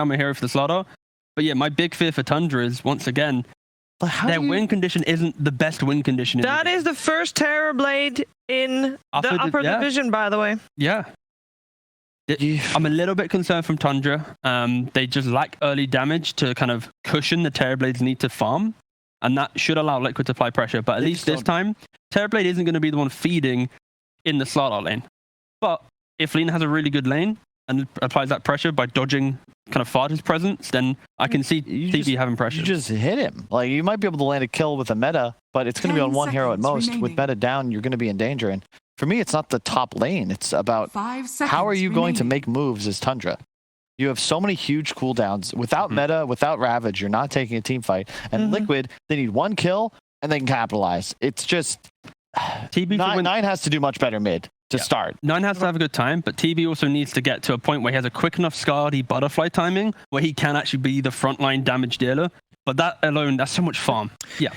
I'm a hero for the Slardar. But yeah, my big fear for Tundra is, once again, their win condition isn't the best win condition. That is the first Terrorblade in the upper division, by the way. Yeah. I'm a little bit concerned from Tundra. They just lack early damage to kind of cushion the Terrorblades need to farm. And that should allow Liquid to apply pressure. But at least this time, Terrorblade isn't going to be the one feeding in the Slardar lane. But if Lina has a really good lane and applies that pressure by dodging kind of Farda's presence, then I can see TV having pressure. You just hit him. Like, you might be able to land a kill with a meta, but it's going to be on one hero at most. With meta down, you're going to be in danger. And for me, it's not the top lane. It's about how are you going to make moves as Tundra. You have so many huge cooldowns. Without meta, without Ravage, you're not taking a team fight. And Liquid, they need one kill, and they can capitalize. It's just... Nine has to do much better mid to start. Nine has to have a good time, but TB also needs to get to a point where he has a quick enough Scardy butterfly timing where he can actually be the frontline damage dealer. But that alone, that's so much farm. Yeah.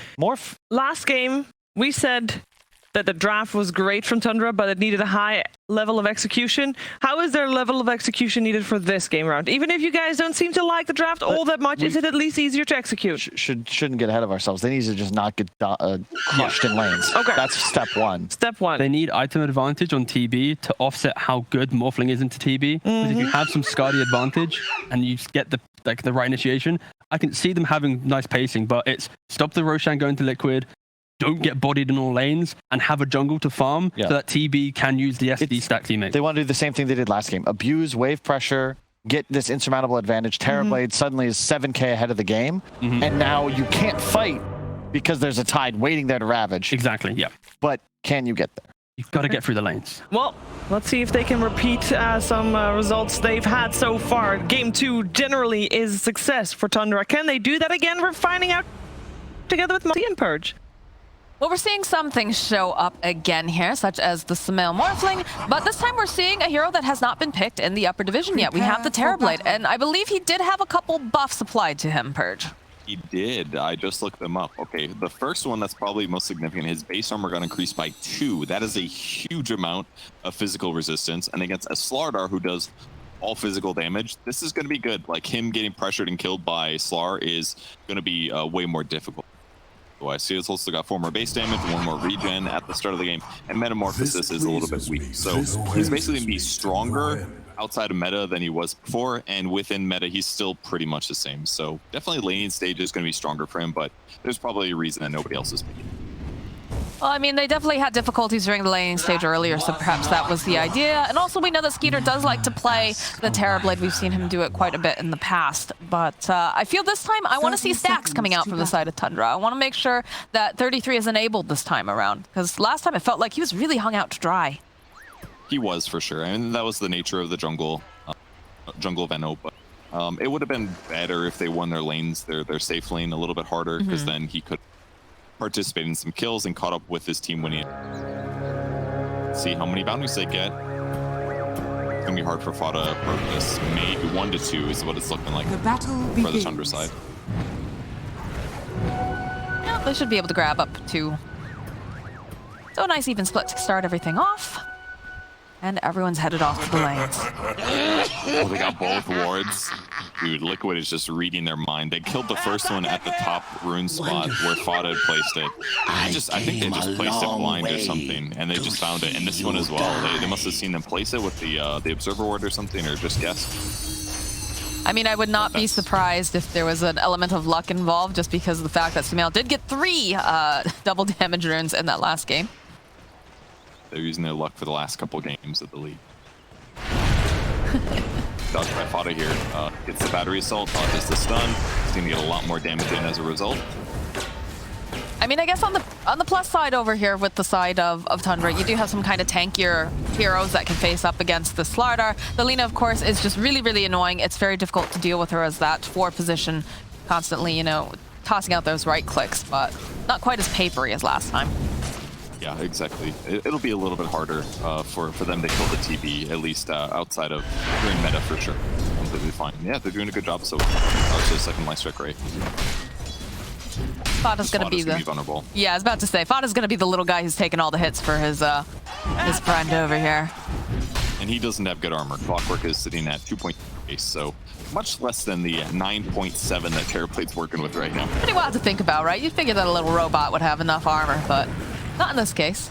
Last game, we said that the draft was great from Tundra, but it needed a high level of execution. How is their level of execution needed for this game round? Even if you guys don't seem to like the draft all that much, is it at least easier to execute? Shouldn't get ahead of ourselves. They need to just not get crushed in lanes. Okay. That's step one. Step one. They need item advantage on TB to offset how good Morphling is into TB. Because if you have some Scardy advantage and you get the right initiation, I can see them having nice pacing, but it's stop the Roshan going to Liquid, don't get bodied in all lanes, and have a jungle to farm so that TB can use the SD stack teammate. They want to do the same thing they did last game. Abuse wave pressure, get this insurmountable advantage. Terrorblade suddenly is 7k ahead of the game, and now you can't fight because there's a tide waiting there to Ravage. Exactly, yeah. But can you get there? You've got to get through the lanes. Well, let's see if they can repeat some results they've had so far. Game 2 generally is a success for Tundra. Can they do that again? We're finding out together with Multi and Purge. Well, we're seeing some things show up again here, such as the Sumail Morphling, but this time we're seeing a hero that has not been picked in the upper division yet. We have the Terrorblade, and I believe he did have a couple buffs applied to him, Purge. He did. I just looked them up. Okay, the first one that's probably most significant, his base armor got increased by 2. That is a huge amount of physical resistance, and against a Slardar who does all physical damage, this is going to be good. Like, him getting pressured and killed by Slar is going to be way more difficult. I see it's also got 4 more base damage, 1 more regen at the start of the game, and Metamorphosis is a little bit weak. So he's basically going to be stronger outside of meta than he was before, and within meta, he's still pretty much the same. So definitely laning stage is going to be stronger for him, but there's probably a reason that nobody else is picking. Well, I mean, they definitely had difficulties during the laning stage earlier, so perhaps that was the idea. And also, we know that Skeeter does like to play the Terrorblade. We've seen him do it quite a bit in the past. But I feel this time I want to see stacks coming out from the side of Tundra. I want to make sure that 33 is enabled this time around, because last time it felt like he was really hung out to dry. He was, for sure. I mean, that was the nature of the jungle Veno, but it would have been better if they won their lanes, their safe lane a little bit harder, because then he could participate in some kills and caught up with his team winning. See how many bounties they get. It's gonna be hard for Fada to this. Maybe 1 to 2 is what it's looking like for the Tundra side. Yeah, they should be able to grab up 2. So a nice even split to start everything off. And everyone's headed off to the lanes. Oh, they got both wards. Dude, Liquid is just reading their mind. They killed the first one at the top rune spot where Fada had placed it. I think they just placed it blind or something, and they just found it. And this one as well. They must have seen them place it with the observer ward or something, or just guessed. I mean, I would not be surprised if there was an element of luck involved, just because of the fact that Sumail did get 3 double damage runes in that last game. They're using their luck for the last couple games of the league. Dodged by Fada here. Gets the battery assault, dodges the stun. He's going to get a lot more damage in as a result. I mean, I guess on the plus side over here with the side of Tundra, you do have some kind of tankier heroes that can face up against the Slardar. The Lina, of course, is just really, really annoying. It's very difficult to deal with her as that 4 position, constantly, you know, tossing out those right clicks, but not quite as papery as last time. Yeah, exactly. It'll be a little bit harder for them to kill the TB, at least outside of during meta for sure. Completely fine. Yeah, they're doing a good job so far. That was just second life strike rate. Fada's gonna be vulnerable. Yeah, I was about to say, Fada's gonna be the little guy who's taking all the hits for his friend over here. And he doesn't have good armor. Clockwork is sitting at 2 point base, so much less than the 9.7 that Terrorplate's working with right now. Pretty wild to think about, right? You'd figure that a little robot would have enough armor, but not in this case.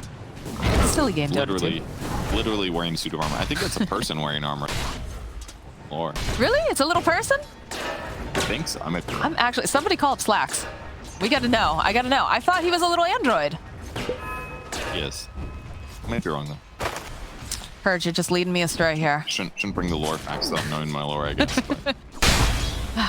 It's a silly game, Dota 2. Literally wearing suit of armor. I think that's a person wearing armor. Or Really? It's a little person? I think so. I'm actually, somebody call up Slacks. We gotta know. I gotta know. I thought he was a little android. Yes. I might be wrong though. Purge, you're just leading me astray here. Shouldn't bring the lore facts without knowing my lore, I guess. But.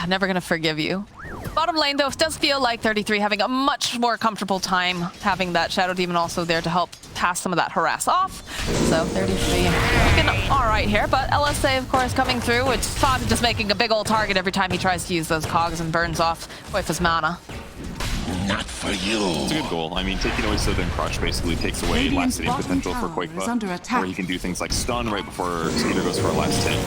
Never gonna forgive you. Bottom lane, though, does feel like 33 having a much more comfortable time having that Shadow Demon also there to help pass some of that harass off. So 33 looking all right here, but LSA, of course, coming through. It's Todd just making a big old target every time he tries to use those cogs and burns off with his mana. Not for you. It's a good goal. I mean, taking away Southern Crush basically takes away last hitting potential for Quake Buff, where he can do things like stun right before Skeeter goes for a last hit.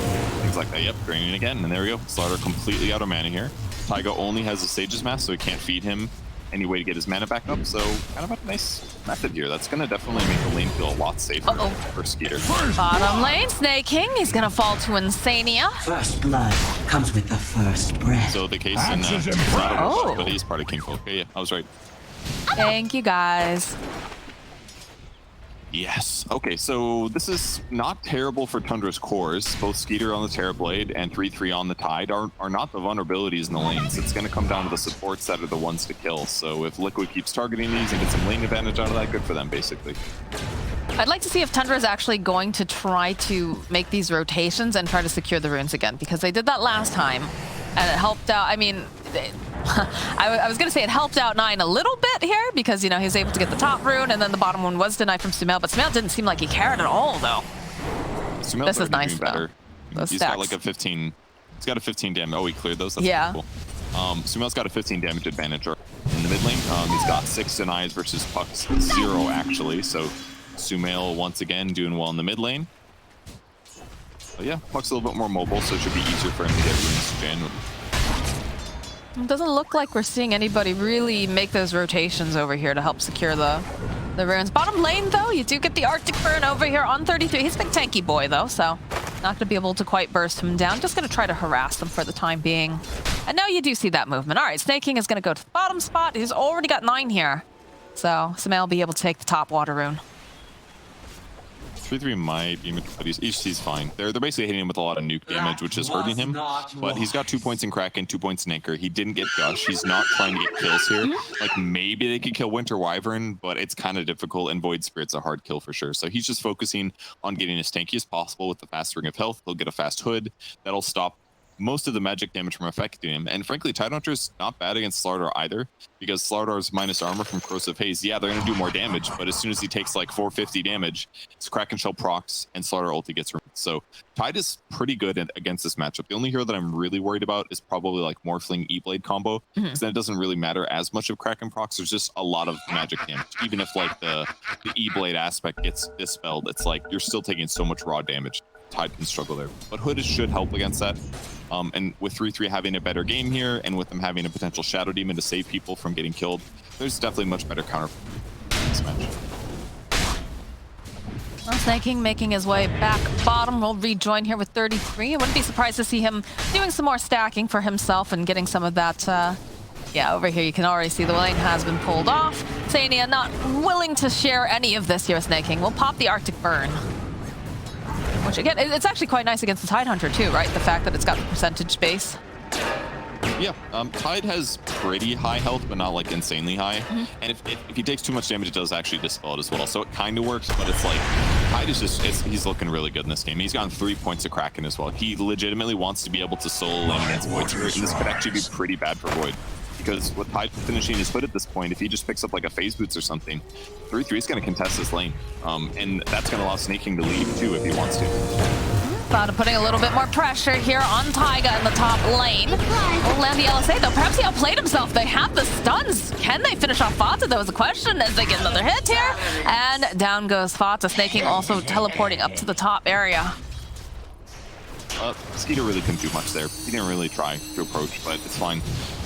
Things like that. Yep, draining again, and there we go. Slaughter completely out of mana here. Taiga only has a Sage's Mask, so he can't feed him any way to get his mana back up, so kind of a nice method here. That's going to definitely make the lane feel a lot safer for Skeeter. Bottom lane, Snake King. He's going to fall to Insania. First blood comes with the first breath. So the case in but he's part of King Folk. Okay, yeah, I was right. Thank you, guys. Yes. Okay, so this is not terrible for Tundra's cores. Both Skeeter on the Terrorblade and 3-3 on the Tide are not the vulnerabilities in the lanes. It's going to come down to the supports that are the ones to kill. So if Liquid keeps targeting these and gets some lane advantage out of that, good for them, basically. I'd like to see if Tundra is actually going to try to make these rotations and try to secure the runes again, because they did that last time, and it helped out. I mean, I was going to say it helped out 9 a little bit here, because, you know, he was able to get the top rune, and then the bottom one was denied from Sumail, but Sumail didn't seem like he cared at all, though. Sumail's this is nice, better. Those He's stacks. got like a 15. He's got a 15 damage. Oh, he cleared those. That's yeah. Cool. Sumail's got a 15 damage advantage in the mid lane. He's got 6 denies versus Puck's 0 actually. So Sumail once again doing well in the mid lane. But yeah, Puck's a little bit more mobile, so it should be easier for him to get runes to Jan. It doesn't look like we're seeing anybody really make those rotations over here to help secure the runes. Bottom lane, though, you do get the Arctic Burn over here on 33. He's a big tanky boy, though, so not going to be able to quite burst him down. Just going to try to harass them for the time being. And now you do see that movement. All right, Snake King is going to go to the bottom spot. He's already got 9 here. So Sumail will be able to take the top water rune. 3-3 might be, but he's fine. They're basically hitting him with a lot of nuke damage, which is hurting him. But he's got 2 points in Kraken, 2 points in Anchor. He didn't get Gush. He's not trying to get kills here. Like, maybe they could kill Winter Wyvern, but it's kind of difficult, and Void Spirit's a hard kill for sure. So he's just focusing on getting as tanky as possible with the fast ring of health. He'll get a fast hood. That'll stop most of the magic damage from affecting him. And frankly, Tidehunter's not bad against Slardar either, because Slardar's minus armor from Corrosive Haze, yeah, they're going to do more damage, but as soon as he takes like 450 damage, his Kraken Shell procs and Slardar ulti gets removed. So Tide is pretty good against this matchup. The only hero that I'm really worried about is probably like Morphling E-Blade combo, because then it doesn't really matter as much of Kraken procs. There's just a lot of magic damage. Even if like the E-Blade aspect gets dispelled, it's like you're still taking so much raw damage. Tide can struggle there, but Hood should help against that. And with 3-3 having a better game here, and with them having a potential Shadow Demon to save people from getting killed, there's definitely much better counter in this match. Well, Snake King making his way back bottom. Will rejoin here with 33. I wouldn't be surprised to see him doing some more stacking for himself and getting some of that. Yeah, over here you can already see the lane has been pulled off. Sania not willing to share any of this here. Snake King will pop the Arctic Burn. Which again, it's actually quite nice against the Tidehunter too, right? The fact that it's got the percentage base. Yeah, Tide has pretty high health, but not like insanely high. And if he takes too much damage, it does actually dispel it as well. So it kind of works, but it's like Tide is just he's looking really good in this game. He's gotten 3 points of Kraken as well. He legitimately wants to be able to solo lane against Void Spirit, and this could actually be pretty bad for Void. Because with Tide finishing his hood at this point, if he just picks up like a phase boots or something, 3-3 is going to contest this lane. And that's going to allow Snake King to leave too if he wants to. Fada putting a little bit more pressure here on Taiga in the top lane. Will land the LSA though. Perhaps he outplayed himself. They have the stuns. Can they finish off Fata? That was a question as they get another hit here. And down goes Fata. Snake King also teleporting up to the top area. Skeeter really couldn't do much there. He didn't really try to approach, but it's fine.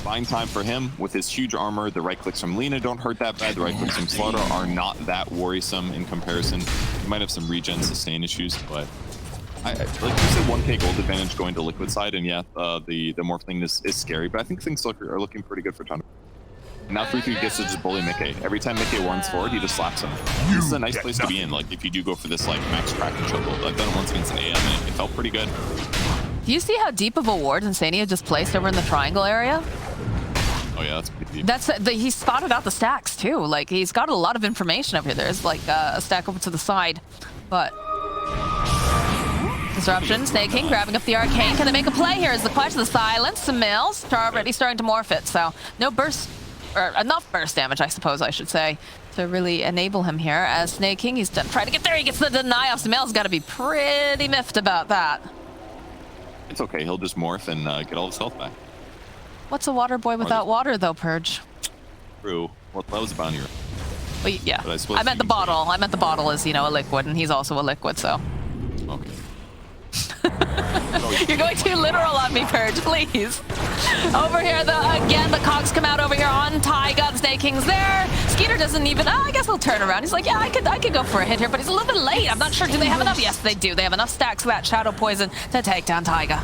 Fine time for him with his huge armor. The right clicks from Lina don't hurt that bad. The right clicks from Slardar are not that worrisome in comparison. He might have some regen sustain issues, but like you said, 1k gold advantage going to liquid side, and yeah, the morph thing is scary, but I think things are looking pretty good for Tundra. Now 3-3 gets to just bully Mickey. Every time Mickey runs forward, he just slaps him. This is a nice place to be in, like if you do go for this like max crack and chokehold. I've done it once against an AM and it felt pretty good. Do you see how deep of a ward Insania just placed over in the triangle area? Oh yeah, that's pretty deep. He spotted out the stacks too. Like he's got a lot of information over here. There's like a stack over to the side, but disruption. Snake King grabbing up the arcane. Can they make a play here? Is the question. The silence. Sumail's already starting to morph it. So no burst, or enough burst damage, I suppose I should say, to really enable him here. As Snake King, he's trying to get there. He gets the deny off. Sumail's got to be pretty miffed about that. It's okay. He'll just morph and get all his health back. What's a water boy without water, though, Purge? True. Well, that was a bounty. Well, yeah. I meant the bottle. I meant the bottle is, you know, a liquid, and he's also a liquid, so. Okay. You're going too literal on me, Purge, please. Over here, again, the cogs come out over here on Taiga. The Snake King's there. Skeeter doesn't even, I guess he'll turn around. He's like, yeah, I could go for a hit here, but he's a little bit late. I'm not sure. Do they have enough? Yes, they do. They have enough stacks of that Shadow Poison to take down Taiga.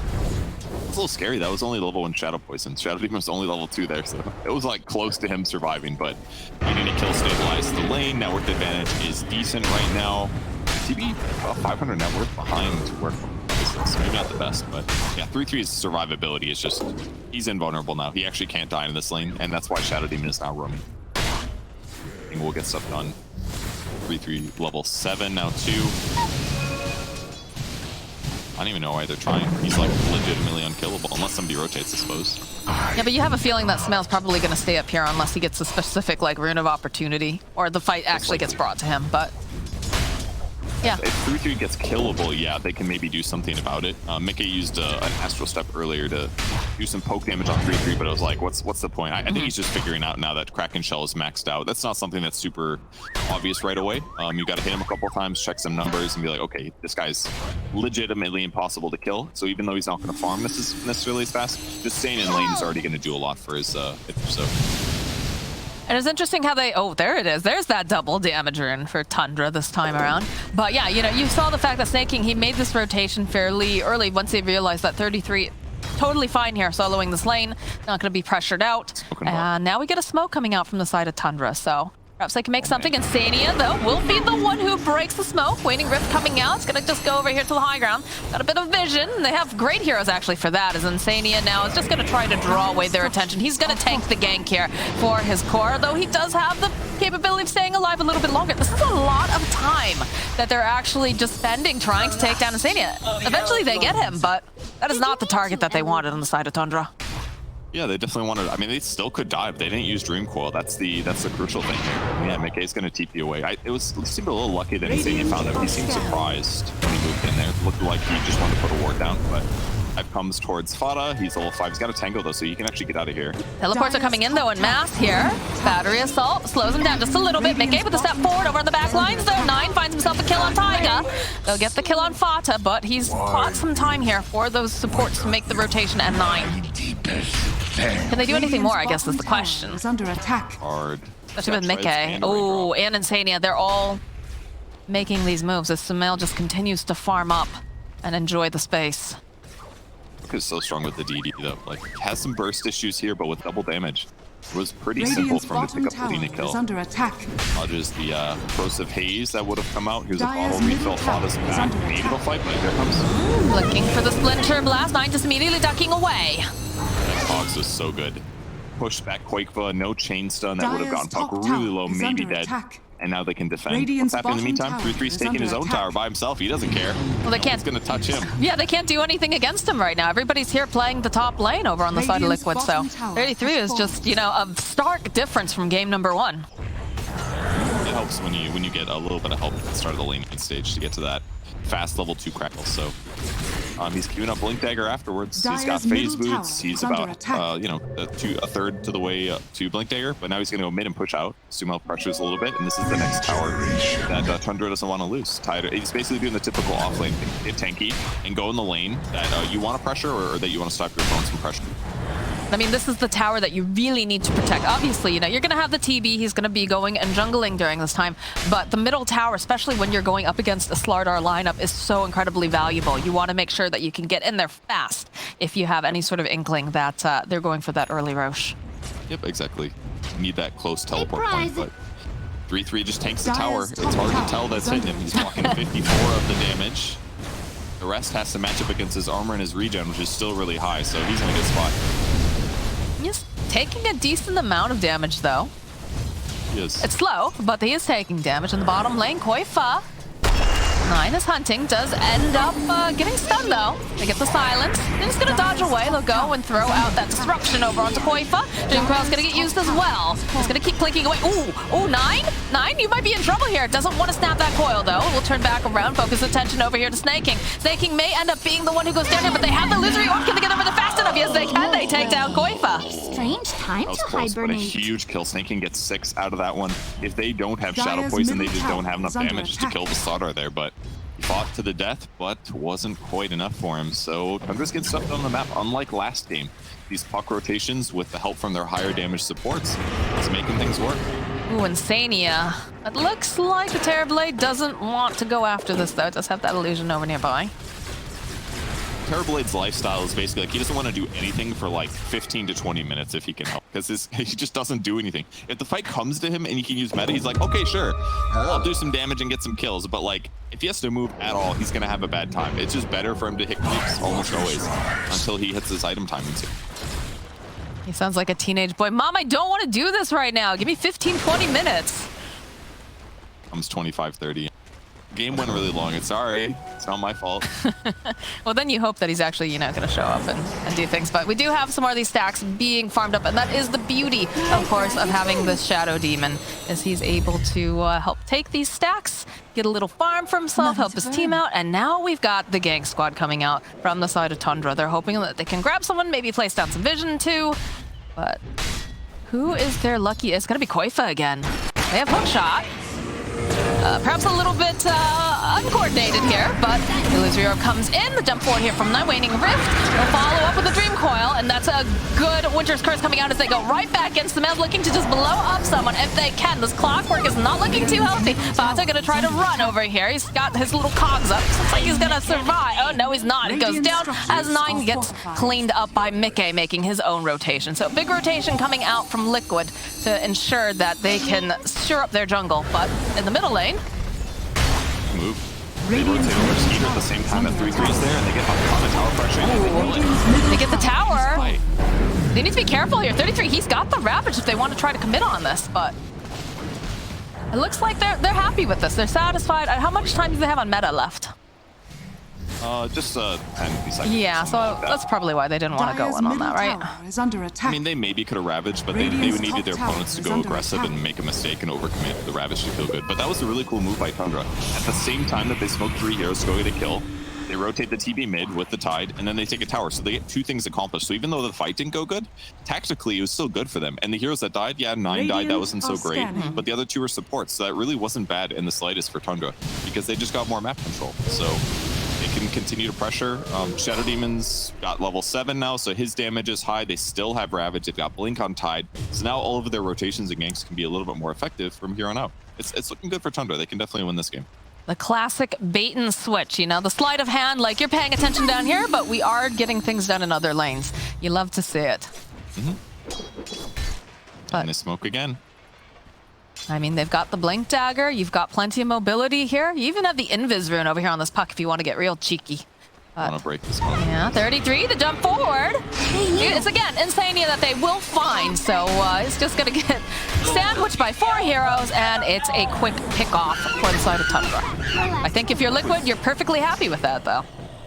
It's a little scary. That was only level 1 Shadow Poison. Shadow Demon was only level 2 there, so it was like close to him surviving, but getting a kill stabilized the lane. Net worth advantage is decent right now. TB, about 500 net worth behind where so maybe not the best, but yeah, 3-3's survivability is just, he's invulnerable now. He actually can't die in this lane, and that's why Shadow Demon is now roaming. I think we'll get stuff done. 3-3 level 7 now 2. I don't even know why they're trying. He's like legitimately unkillable, unless somebody rotates, I suppose. Yeah, but you have a feeling that Sumail's probably going to stay up here unless he gets a specific like rune of opportunity, or the fight actually gets brought to him, but yeah. If 3-3 gets killable, yeah, they can maybe do something about it. Mickey used an Astral Step earlier to do some poke damage on 3-3, but I was like, what's the point? I think he's just figuring out now that Kraken Shell is maxed out. That's not something that's super obvious right away. You got to hit him a couple times, check some numbers, and be like, okay, this guy's legitimately impossible to kill. So even though he's not going to farm this necessarily as fast, just staying in lane is already going to do a lot for his hit. So. And it's interesting how they, oh, there it is. There's that double damager in for Tundra this time around. But yeah, you know, you saw the fact that Snake King, he made this rotation fairly early once he realized that 33 totally fine here soloing this lane, not going to be pressured out. And now we get a smoke coming out from the side of Tundra, so perhaps they can make something. Insania, though, will be the one who breaks the smoke. Waning Rift coming out. It's going to just go over here to the high ground. Got a bit of vision. They have great heroes, actually, for that, as Insania now is just going to try to draw away their attention. He's going to tank the gank here for his core, though he does have the capability of staying alive a little bit longer. This is a lot of time that they're actually just spending trying to take down Insania. Eventually, they get him, but that is not the target that they wanted on the side of Tundra. Yeah, they definitely wanted. I mean, they still could die, but they didn't use Dream Coil. That's the crucial thing here. Yeah, Mickey's gonna TP away. It seemed a little lucky that Insania found him. He seemed surprised when he moved in there. It looked like he just wanted to put a ward down, but Hype comes towards Fada. He's level 5. He's got a tango though, so you can actually get out of here. Teleports are coming in though en masse here. Battery Assault slows him down just a little bit. Mickey with a step forward over on the back lines though. 9 finds himself a kill on Taiga. They'll get the kill on Fata, but he's bought some time here for those supports to make the rotation at 9. Can they do anything more, I guess, is the question. Is under attack. Hard. Especially with Mickey. Oh, and Insania. They're all making these moves as Sumail just continues to farm up and enjoy the space. Luke is so strong with the DD, though. Like, has some burst issues here, but with double damage. It was pretty simple for him to pick up the Dina kill. Under attack. Dodges the Corrosive Haze that would have come out. Here's a bottle refill. Fada's back. Maybe they'll fight, but here it comes. Looking for the Splinter Blast. 9 just immediately ducking away. Cogs was so good. Pushed back Quakeva, no chain stun. That would have gotten Puck really low, maybe dead. Attack. And now they can defend. What's happening in the meantime? 3-3's taking his own tower by himself. He doesn't care. Well, they can't. It's going to touch him. Yeah, they can't do anything against him right now. Everybody's here playing the top lane over on the side of Liquid. So 33 is just, you know, a stark difference from game number 1. It helps when you get a little bit of help at the start of the lane stage to get to that fast level 2 crackle. So he's queuing up Blink Dagger afterwards. He's got phase boots. He's about you know, a third to the way to Blink Dagger, but now he's going to go mid and push out. Sumail pressures a little bit, and this is the next tower that Tundra doesn't want to lose. He's basically doing the typical offlane thing, get tanky and go in the lane that you want to pressure or that you want to stop your opponents from pressure. I mean, this is the tower that you really need to protect. Obviously, you know, you're going to have the TB. He's going to be going and jungling during this time. But the middle tower, especially when you're going up against a Slardar lineup, is so incredibly valuable. You want to make sure that you can get in there fast if you have any sort of inkling that they're going for that early Roche. Yep, exactly. You need that close teleport point, but 3-3 just tanks the tower. It's hard to tell that's hitting him. He's blocking 54 of the damage. The rest has to match up against his armor and his regen, which is still really high, so he's in a good spot. He's taking a decent amount of damage, though. He is. It's slow, but he is taking damage in the bottom lane. Koifa. 9 is hunting, does end up getting stunned though. They get the silence. They're just gonna dodge away. They'll go and throw out that disruption over onto Koifa. Dreamcoil's gonna get used as well. He's gonna keep clinking away. Ooh, 9? 9, you might be in trouble here. Doesn't want to snap that coil though. We'll turn back around, focus attention over here to Snaking. Snaking may end up being the one who goes down here, but they have the illusory orb. Can they get over there fast enough? Yes, they can. They take down Koifa. Strange time That was to close, but a hibernate. huge kill. Snaking gets 6 out of that one. If they don't have Shadow Poison, they just don't have enough damage to kill the Slardar there, but he fought to the death, but wasn't quite enough for him. So Tundra's getting stuff on the map, unlike last game. These puck rotations, with the help from their higher damage supports, is making things work. Ooh, Insania. It looks like the Terrorblade doesn't want to go after this, though. It does have that illusion over nearby. Terrorblade's lifestyle is basically like he doesn't want to do anything for like 15 to 20 minutes if he can help, because he just doesn't do anything. If the fight comes to him and he can use meta, he's like, okay, sure, I'll do some damage and get some kills. But like, if he has to move at all, he's gonna have a bad time. It's just better for him to hit creeps almost always until he hits his item timing too. He sounds like a teenage boy. Mom, I don't want to do this right now. Give me 15, 20 minutes. Comes 25-30. Game went really long. It's sorry. It's not my fault. Well, then you hope that he's actually, you know, going to show up and do things. But we do have some more of these stacks being farmed up, and that is the beauty, of course, of having this Shadow Demon, is he's able to help take these stacks, get a little farm for himself, help his team out, and now we've got the gang squad coming out from the side of Tundra. They're hoping that they can grab someone, maybe place down some vision too, but who is their lucky? It's going to be Koifa again. They have hookshot. Perhaps a little bit uncoordinated here, but Illusory Orb comes in. The jump forward here from the Waning Rift. They'll follow up with the Dream Coil, and that's a good Winter's Curse coming out as they go right back in. Sumail's looking to just blow up someone if they can. This Clockwork is not looking too healthy. Fata gonna try to run over here. He's got his little cogs up. Looks like he's gonna survive. Oh no, he's not. It goes down as 9 gets cleaned up by Mickey, making his own rotation. So big rotation coming out from Liquid to ensure that they can sure up their jungle. But in the middle lane, Move. They rotate over Skeeter at the same time that 3-3 is there, and they get a ton of tower pressure. And they kill it. they get the tower. They need to be careful here. 33, he's got the Ravage if they want to try to commit on this, but it looks like they're happy with this. They're satisfied. How much time do they have on meta left? Just 10 seconds. Yeah, so like that's probably why they didn't want to go in on that, right? Is under attack. I mean, they maybe could have ravaged, but they needed their opponents to go aggressive and make a mistake and overcommit for the ravage to feel good. But that was a really cool move by Tundra. At the same time that they smoke 3 heroes to go get a kill, they rotate the TB mid with the Tide, and then they take a tower. So they get 2 things accomplished. So even though the fight didn't go good, tactically it was still good for them. And the heroes that died, yeah, 9 died, that wasn't so great. But the other 2 were supports, so that really wasn't bad in the slightest for Tundra, because they just got more map control. So they can continue to pressure. Shadow Demon's got level 7 now, so his damage is high. They still have Ravage. They've got Blink on Tide. So now all of their rotations and ganks can be a little bit more effective from here on out. It's looking good for Tundra. They can definitely win this game. The classic bait and switch, you know, the sleight of hand, like you're paying attention down here, but we are getting things done in other lanes. You love to see it. And they smoke again. I mean, they've got the Blink Dagger. You've got plenty of mobility here. You even have the Invis Rune over here on this puck if you want to get real cheeky. I want to break this one. Yeah, 33, the jump forward. It's again Insania that they will find, so it's just going to get sandwiched by 4 heroes, and it's a quick pick off for the side of Tundra. I think if you're Liquid, you're perfectly happy with that, though.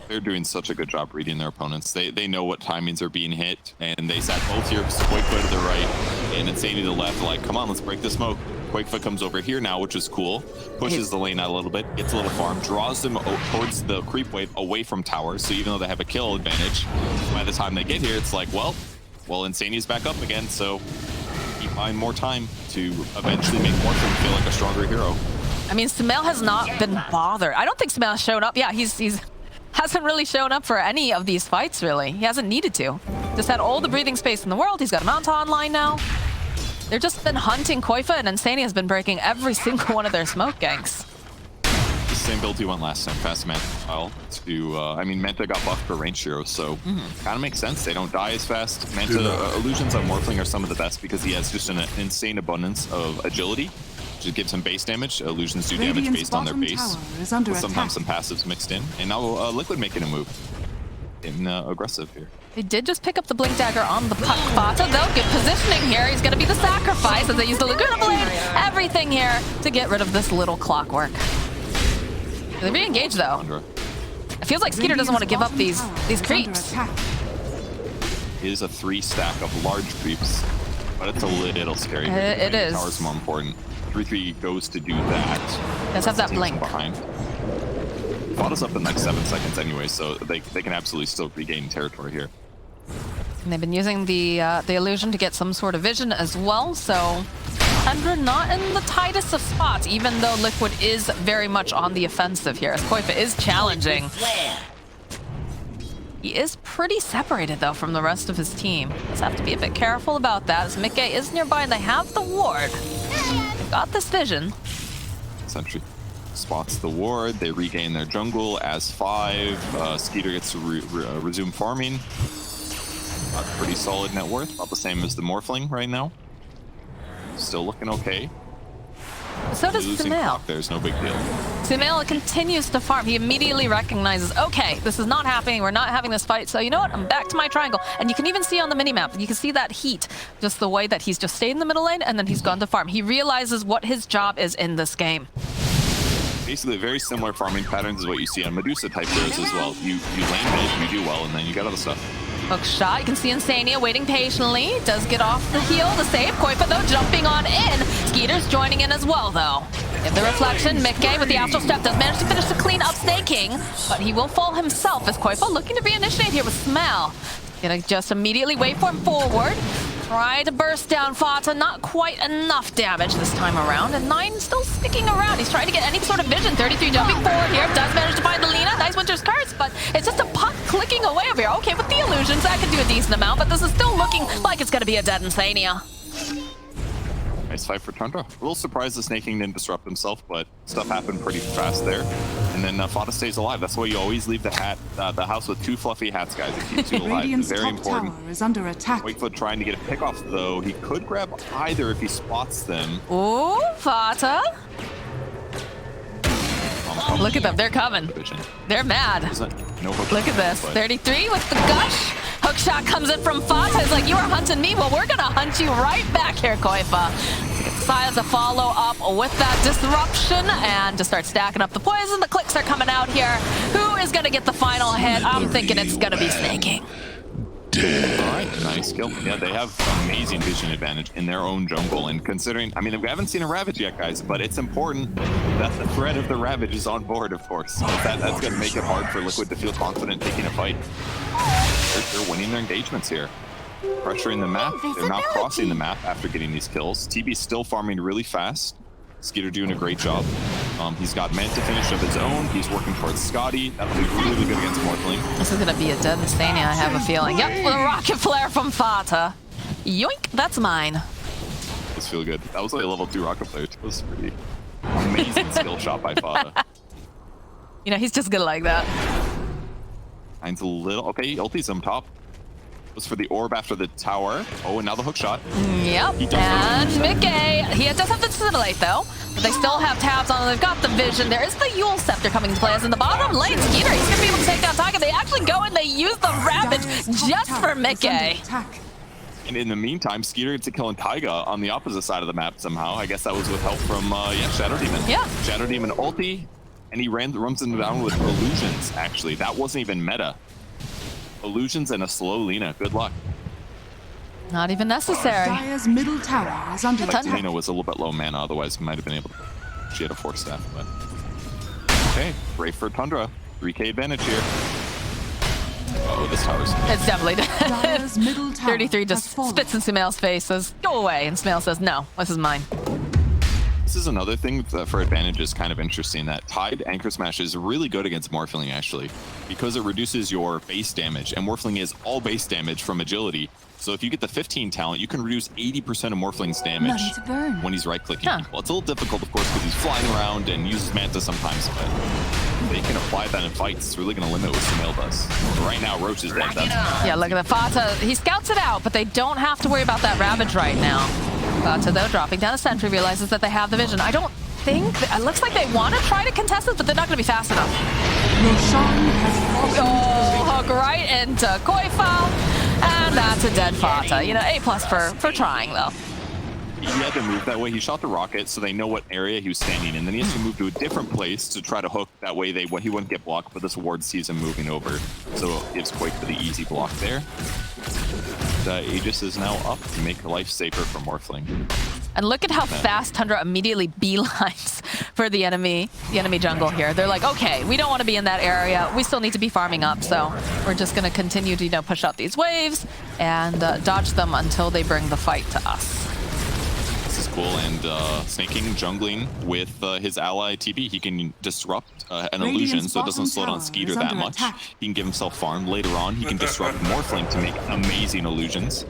They're doing such a good job reading their opponents. They know what timings are being hit, and they sat both heroes, Quakefoot to the right and Insania to the left, like, come on, let's break the smoke. Quakefoot comes over here now, which is cool. Pushes the lane out a little bit, gets a little farm, draws them towards the creep wave away from towers. So even though they have a kill advantage, by the time they get here, it's like, well, Insania's back up again. So keep buying more time to eventually make Morphin feel like a stronger hero. I mean, Sumail has not been bothered. I don't think Sumail has shown up. Yeah, he's hasn't really shown up for any of these fights, really. He hasn't needed to. Just had all the breathing space in the world. He's got a Mount online now. They've just been hunting Koifa, and Insania has been breaking every single one of their smoke ganks. The same build he went last time, fast Manta style. I mean, Manta got buffed for range heroes, so kind of makes sense. They don't die as fast. Manta illusions on Morphling are some of the best because he has just an insane abundance of agility, which gives him base damage. Illusions do damage based on their base, with sometimes some passives mixed in. And now Liquid making a move. Getting aggressive here. They did just pick up the Blink Dagger on the puck. Fata, though, good positioning here. He's going to be the sacrifice as they use the Laguna Blade. Everything here to get rid of this little clockwork. They're being engaged, though. It feels like Skeeter doesn't want to give up these creeps. It is a 3-stack of large creeps, but it's a little scary. It is. Tower's more important. 3-3 goes to do that. Let's have that blink. Behind. Fought up in like 7 seconds anyway, so they can absolutely still regain territory here. And they've been using the illusion to get some sort of vision as well, so Tundra not in the tightest of spots, even though Liquid is very much on the offensive here, as Koifa is challenging. He is pretty separated, though, from the rest of his team. Just have to be a bit careful about that, as Mickey is nearby and they have the ward. They've got this vision. Sentry spots the ward, they regain their jungle as 5. Skeeter gets to resume farming. Got pretty solid net worth, about the same as the Morphling right now. Still looking okay. So does Sumail. There's no big deal. Sumail continues to farm. He immediately recognizes, okay, this is not happening. We're not having this fight. So you know what? I'm back to my triangle. And you can even see on the minimap, you can see that heat, just the way that he's just stayed in the middle lane and then he's gone to farm. He realizes what his job is in this game. Basically, very similar farming patterns is what you see on Medusa type heroes as well. You lane mid, you do well, and then you get other stuff. Hook shot. You can see Insania waiting patiently. Does get off the heel to save. Koifa, though, jumping on in. Skeeter's joining in as well, though. In the reflection, Mickey with the Astral Step does manage to finish the clean up snaking, but he will fall himself as Koifa looking to reinitiate here with Smell. Gonna just immediately wait for him forward. Try to burst down Fata, not quite enough damage this time around, and 9 still sticking around. He's trying to get any sort of vision. 33 jumping forward here, does manage to find the Lina. Nice Winter's Curse, but it's just a puck clicking away over here. Okay, with the illusions, that could do a decent amount, but this is still looking like it's gonna be a dead Insania. Nice fight for Tundra. A little surprised the snaking didn't disrupt himself, but stuff happened pretty fast there. And then Fata stays alive. That's why you always leave the house with 2 fluffy hats, guys. It keeps you alive. It's very important. Tower is under attack. Wakefoot trying to get a pick off, though. He could grab either if he spots them. Ooh, Fata. Look at them. They're coming. They're mad. No hook. Look at this. 33 with the gush. Hook shot comes in from Fata. It's like, you were hunting me. Well, we're going to hunt you right back here, Koifa. Decides to follow up with that disruption and to start stacking up the poison. The clicks are coming out here. Who is going to get the final hit? I'm thinking it's going to be snaking. All right, nice kill. Yeah, they have amazing vision advantage in their own jungle. And considering, I mean, we haven't seen a Ravage yet, guys, but it's important that the threat of the Ravage is on board, of course. That's going to make it hard for Liquid to feel confident taking a fight. They're winning their engagements here. Pressuring the map. They're not crossing the map after getting these kills. TB's still farming really fast. Skeeter doing a great job. He's got Manta finish of his own. He's working towards Scotty. That'll be really good against Morphling. This is going to be a dead Insania, I have a feeling. Yep, with a rocket flare from Fata. Yoink, that's mine. This feel good. That was like a level 2 rocket flare. It was pretty amazing skill shot by Fata. You know, he's just good like that. Mine's a little... Okay, ulti's on top. Was for the orb after the tower. Oh, and now the hook shot. Yep, and Mickey. He does have the Assimilate, though. But they still have tabs on them. They've got the vision. There is the Yule Scepter coming into play. As in the bottom lane, Skeeter, he's going to be able to take down Tiger. They actually go and they use the Ravage just for Mickey. And in the meantime, Skeeter gets a kill on Taiga on the opposite side of the map somehow. I guess that was with help from, Shadow Demon. Yeah. Shadow Demon ulti, and he runs him down with illusions, actually. That wasn't even meta. Illusions and a slow Lina. Good luck. Not even necessary. Dire's middle tower is under attack. Lina was a little bit low mana, otherwise might have been able to. She had a 4-staff, but. Okay, great for Tundra. 3k advantage here. Oh, this tower's. It's definitely Dire's middle tower 33 just spits in Sumail's face, says, go away. And Sumail says, no, this is mine. This is another thing that for advantage is kind of interesting, that Tide Anchor Smash is really good against Morphling actually, because it reduces your base damage, and Morphling is all base damage from agility. So if you get the 15 talent, you can reduce 80% of Morphling's damage when he's right-clicking. Well, it's a little difficult, of course, because he's flying around and uses Manta sometimes, but they can apply that in fights. It's really going to limit what Sumail does. But right now, Roach is dead. Yeah, look at the Fata. He scouts it out, but they don't have to worry about that Ravage right now. Fata, though, dropping down a sentry, realizes that they have the vision. I don't think... It looks like they want to try to contest it, but they're not going to be fast enough. Oh, hook right into Koifal. And that's a dead Fata. You know, A+ for trying, though. He had to move that way. He shot the rocket, so they know what area he was standing in. Then he has to move to a different place to try to hook. That way, he wouldn't get blocked, but this ward sees him moving over. So it gives Quake the easy block there. Aegis is now up to make life safer for Morphling. And look at how fast Tundra immediately beelines for the enemy jungle here. They're like, okay, we don't want to be in that area. We still need to be farming up, so we're just going to continue to, you know, push out these waves and dodge them until they bring the fight to us. This is cool, and snaking, jungling with his ally TB. He can disrupt an illusion, so it doesn't slow down Skeeter that much. He can give himself farm. Later on, he can disrupt Morphling to make amazing illusions.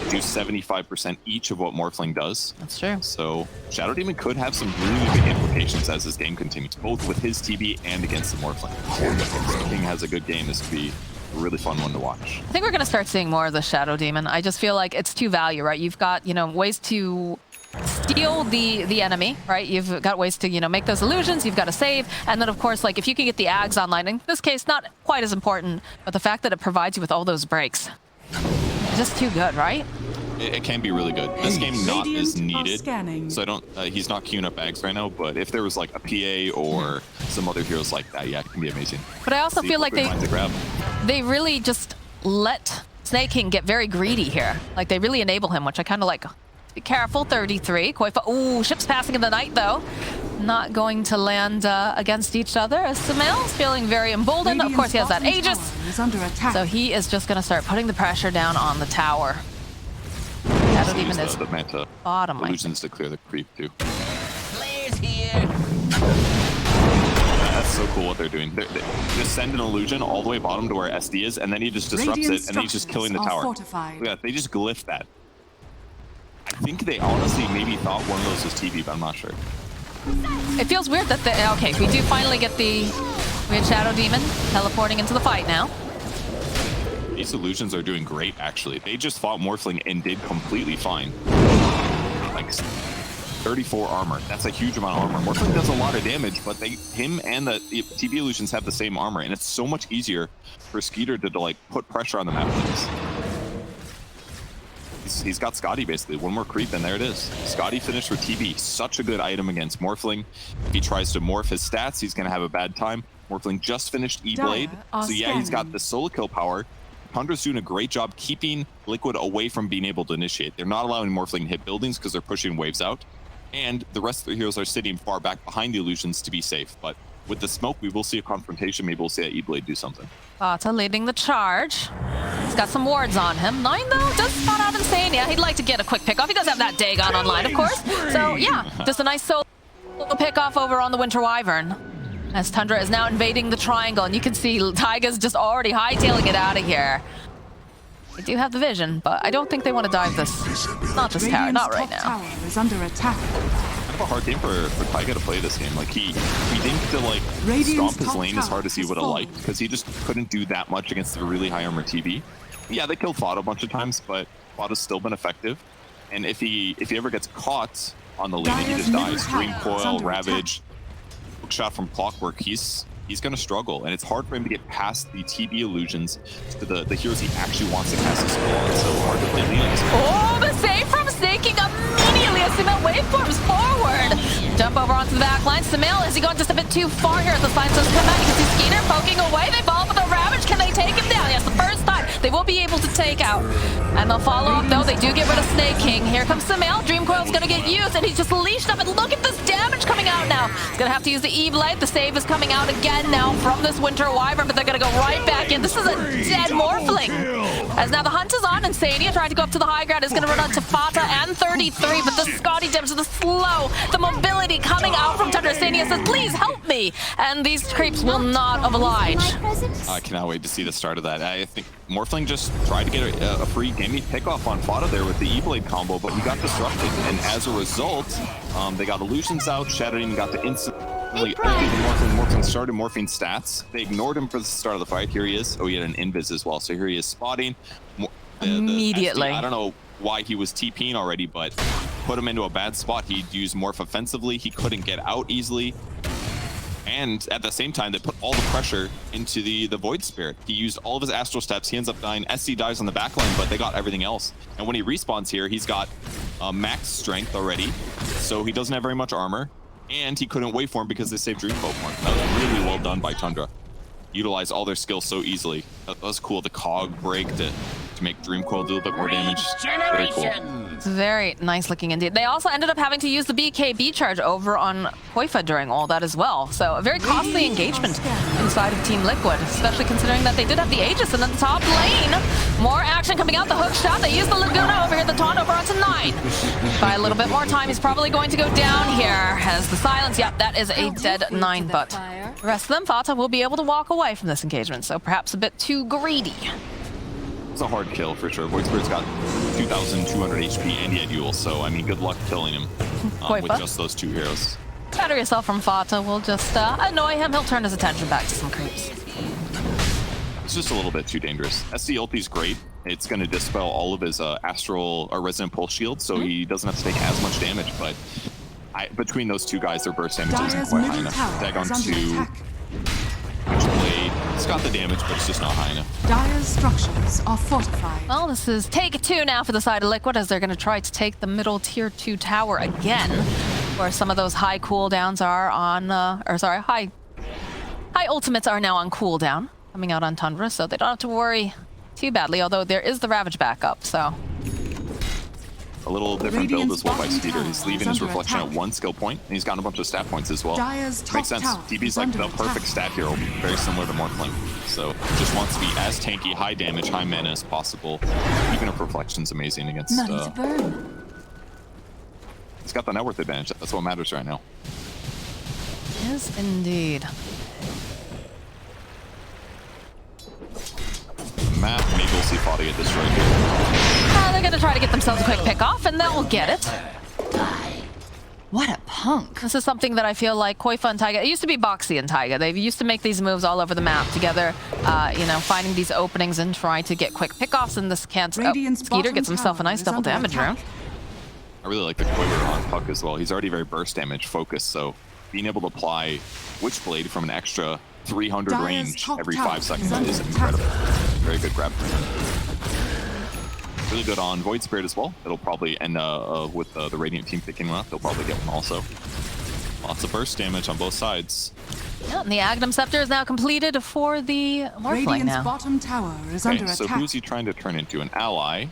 Do 75% each of what Morphling does. That's true. So Shadow Demon could have some really big implications as this game continues, both with his TB and against the Morphling. If King has a good game, this could be a really fun one to watch. I think we're going to start seeing more of the Shadow Demon. I just feel like it's 2 value, right? You've got, you know, ways to steal the enemy, right? You've got ways to, you know, make those illusions, you've got to save, and then of course, like, if you can get the Ags online, in this case, not quite as important, but the fact that it provides you with all those breaks. It's just too good, right? It can be really good. This game not as needed, so I don't, he's not queuing up Ags right now, but if there was like a PA or some other heroes like that, yeah, it can be amazing. But I also feel like they really just let Snake King get very greedy here. Like, they really enable him, which I kind of like. Be careful, 33. Koifa, ooh, ships passing in the night, though. Not going to land against each other, as Sumail's feeling very emboldened. Of course, he has that Aegis. So he is just going to start putting the pressure down on the tower. Shadow Demon is the Manta bottom. Illusions to clear the creep, too. Players here. That's so cool what they're doing. They just send an illusion all the way bottom to where SD is, and then he just disrupts it, and he's just killing the tower. Yeah, they just glyph that. I think they honestly maybe thought one of those was TV, but I'm not sure. It feels weird that okay, we do finally get we had Shadow Demon teleporting into the fight now. These illusions are doing great, actually. They just fought Morphling and did completely fine. Like 34 armor. That's a huge amount of armor. Morphling does a lot of damage, but him and the TV illusions have the same armor, and it's so much easier for Skeeter to like put pressure on the map with this. He's got Scotty, basically. One more creep, and there it is. Scotty finished for TB. Such a good item against Morphling. If he tries to morph his stats, he's going to have a bad time. Morphling just finished E-Blade. So yeah, he's got the solo kill power. Tundra's doing a great job keeping Liquid away from being able to initiate. They're not allowing Morphling to hit buildings because they're pushing waves out. And the rest of the heroes are sitting far back behind the illusions to be safe. But with the smoke, we will see a confrontation. Maybe we'll see that E-Blade do something. Bata leading the charge. He's got some wards on him. 9, though, does spot out Insane. Yeah, he'd like to get a quick pick off. He does have that Dagon online, of course. So, yeah, just a nice solo pick off over on the Winter Wyvern. As Tundra is now invading the triangle, and you can see Taiga's just already hightailing it out of here. They do have the vision, but I don't think they want to dive this. Not this tower, not right now. Tower is under attack. Kind of a hard game for Taiga to play this game. Like he think to like stomp his lane as hard as he would have liked, because he just couldn't do that much against the really high armor TV. Yeah, they killed Fada a bunch of times, but Fada's still been effective. And if he ever gets caught on the lane, he just dies. Dream Coil, Ravage, hook shot from Clockwork. He's going to struggle, and it's hard for him to get past the TB illusions to the heroes he actually wants to cast a spell on. So hard to play Leon. Oh, the save from Snaking immediately as Sumail waveforms forward. Jump over onto the back line. Sumail, has he gone just a bit too far here as the sign says come back? You can see Skeeter poking away. They fall for the Ravage. Can they take him down? Yes, the first time they will be able to take out. And they'll follow up, though. They do get rid of Snake King. Here comes Sumail. Dream Coil's going to get used, and he's just leashed up. And look at this damage coming out now. He's going to have to use the E-Blade. The save is coming out again now from this Winter Wyvern, but they're going to go right back in. This is a dead Morphling. As now the hunt is on, and Sania trying to go up to the high ground is going to run onto Fata and 33, but the Scotty damage, the slow, the mobility coming out from Tundra. Sania says, please help me, and these creeps will not oblige. I cannot wait to see the start of that. I think Morphling just tried to get a free gamey pickoff on Fata there with the E-Blade combo, but he got disrupted, and as a result, they got illusions out, Shadow Demon got the instant Morphling started morphing stats. They ignored him for the start of the fight. Here he is. Oh, he had an invis as well. So here he is spotting. Immediately. I don't know why he was TPing already, but put him into a bad spot. He'd use morph offensively. He couldn't get out easily. And at the same time, they put all the pressure into the Void Spirit. He used all of his Astral Steps. He ends up dying. SC dies on the back line, but they got everything else. And when he respawns here, he's got max strength already. So he doesn't have very much armor. And he couldn't wait for him because they saved Dream Coil for him. That was really well done by Tundra. Utilize all their skills so easily. That was cool. The cog break to make Dream Coil do a bit more damage. Very cool. It's very nice looking indeed. They also ended up having to use the BKB charge over on Koifa during all that as well. So a very costly engagement inside of Team Liquid, especially considering that they did have the Aegis in the top lane. More action coming out. The hook shot. They use the Laguna over here. The taunt over onto 9. By a little bit more time, he's probably going to go down here. Has the silence. Yep, that is a dead 9, but the rest of them, Fata will be able to walk away from this engagement. So perhaps a bit too greedy. It's a hard kill for sure. Void Spirit's got 2,200 HP and he had Yule, so I mean, good luck killing him with just those 2 heroes. Shatter yourself from Fata will just annoy him. He'll turn his attention back to some creeps. It's just a little bit too dangerous. SC ulti's great. It's going to dispel all of his Astral or Resonant Pulse shield, so he doesn't have to take as much damage, but between those 2 guys, their burst damage isn't quite high enough. Dagon 2. Blade. It's got the damage, but it's just not high enough. Dire's structures are fortified. Well, this is take 2 now for the side of Liquid as they're going to try to take the middle tier 2 tower again, where some of those high cooldowns are on, high ultimates are now on cooldown, coming out on Tundra, so they don't have to worry too badly, although there is the Ravage backup, so. A little different build as well by Skeeter. He's leaving his reflection at 1 skill point, and he's gotten a bunch of stat points as well. Makes sense. DP's like the perfect stat hero, very similar to Morphling. So just wants to be as tanky, high damage, high mana as possible. Even if reflection's amazing against. He's got the net worth advantage. That's what matters right now. Yes, indeed. Map, maybe we'll see Fata get destroyed here. They're going to try to get themselves a quick pick-off, and they'll get it. What a punk. This is something that I feel like Koifa and Taiga, it used to be Boxy and Taiga. They used to make these moves all over the map together, finding these openings and trying to get quick pick-offs, and this can't. Skeeter gets himself a nice double damage round. I really like the quiver on Puck as well. He's already very burst damage focused, so being able to apply Witchblade from an extra 300 range every 5 seconds is incredible. Very good grab. Really good on Void Spirit as well. It'll probably end with the Radiant team picking one up. They'll probably get one also. Lots of burst damage on both sides. Yeah, and the Agnum Scepter is now completed for the Morphling now. Bottom tower is under attack. So who's he trying to turn into? An ally,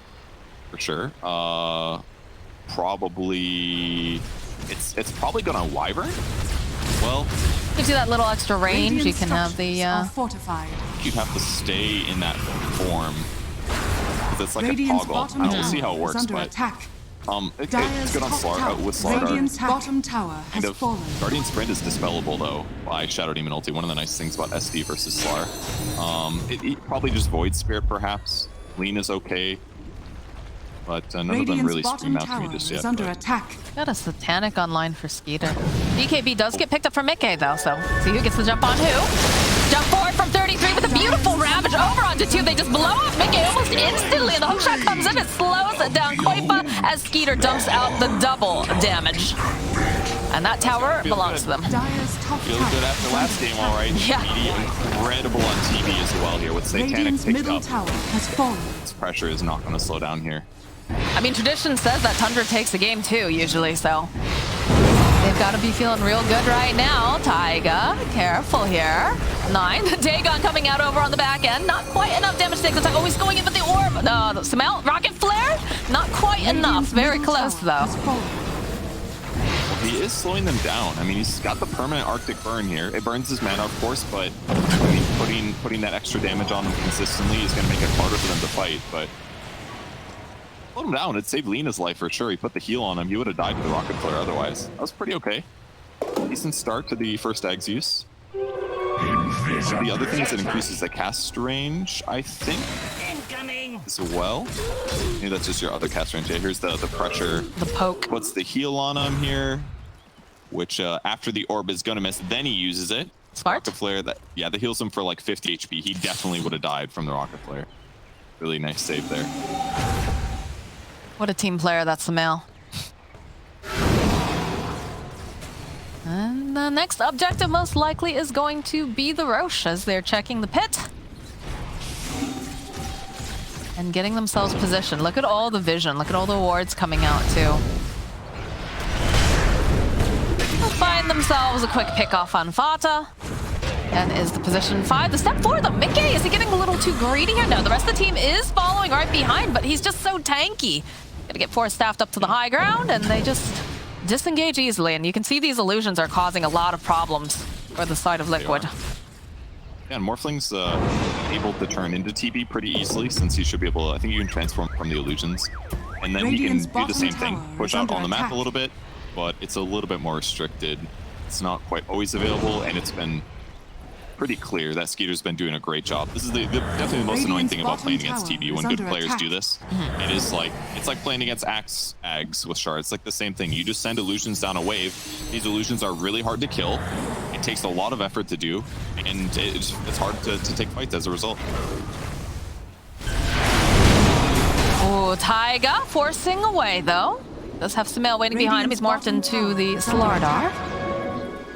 for sure. Probably... It's probably gonna Wyvern? Well... Gives you that little extra range. You can have the... fortified. You'd have to stay in that form. It's like a toggle. I don't see how it works, but it's good on with Slardar. Bottom tower has fallen. Guardian Sprint is dispellable though by Shadow Demon ulti. One of the nice things about SD versus Slar. It probably just Void Spirit perhaps. Lean is okay, but none of them really scream out to me just yet. Under attack. Got a Satanic online for Skeeter. BKB does get picked up from Mickey though, so see who gets the jump on who. Jump forward from 33 with a beautiful Ravage over onto 2. They just blow off Mickey almost instantly, and the hookshot comes in. It slows down Koifa as Skeeter dumps out the double damage. And that tower belongs to them. Feels good after last game, all right. Yeah. Incredible on TV as well here with Satanic picked up. Tower has fallen. This pressure is not going to slow down here. I mean, tradition says that Tundra takes the game too, usually, so... They've got to be feeling real good right now. Taiga, careful here. 9, the Dagon coming out over on the back end. Not quite enough damage to take the time. Oh, he's going in with the orb. The Sumail, rocket flare? Not quite enough. Very close, though. Well, he is slowing them down. I mean, he's got the permanent Arctic burn here. It burns his mana, of course, but I mean, putting that extra damage on them consistently is going to make it harder for them to fight, but slow him down. It saved Lena's life for sure. He put the heal on him. He would have died to the rocket flare otherwise. That was pretty okay. Decent start to the first Ags use. The other thing is it increases the cast range, I think, as well. Maybe that's just your other cast range. Yeah, here's the pressure. The poke. Puts the heal on him here, which after the orb is gonna miss, then he uses it. Smart. Rocket flare, that heals him for like 50 HP. He definitely would have died from the rocket flare. Really nice save there. What a team player, that's Sumail. And the next objective most likely is going to be the Roche as they're checking the pit. And getting themselves positioned. Look at all the vision. Look at all the wards coming out too. They'll find themselves a quick pick off on Fata. And is the position 5 the step for them? Mickey, is he getting a little too greedy here? No, the rest of the team is following right behind, but he's just so tanky. Gonna get force staffed up to the high ground, and they just disengage easily. And you can see these illusions are causing a lot of problems for the side of Liquid. Yeah, and Morphling's able to turn into TB pretty easily since he should be able to, I think you can transform from the illusions. And then he can do the same thing, push out on the map a little bit, but it's a little bit more restricted. It's not quite always available, and it's been pretty clear that Skeeter's been doing a great job. This is definitely the most annoying thing about playing against TB when good players do this. It is like, it's like playing against Ags with Shard. It's like the same thing. You just send illusions down a wave. These illusions are really hard to kill. It takes a lot of effort to do, and it's hard to take fights as a result. Oh, Taiga forcing away though. Does have Sumail waiting behind him. He's morphed into the Slardar.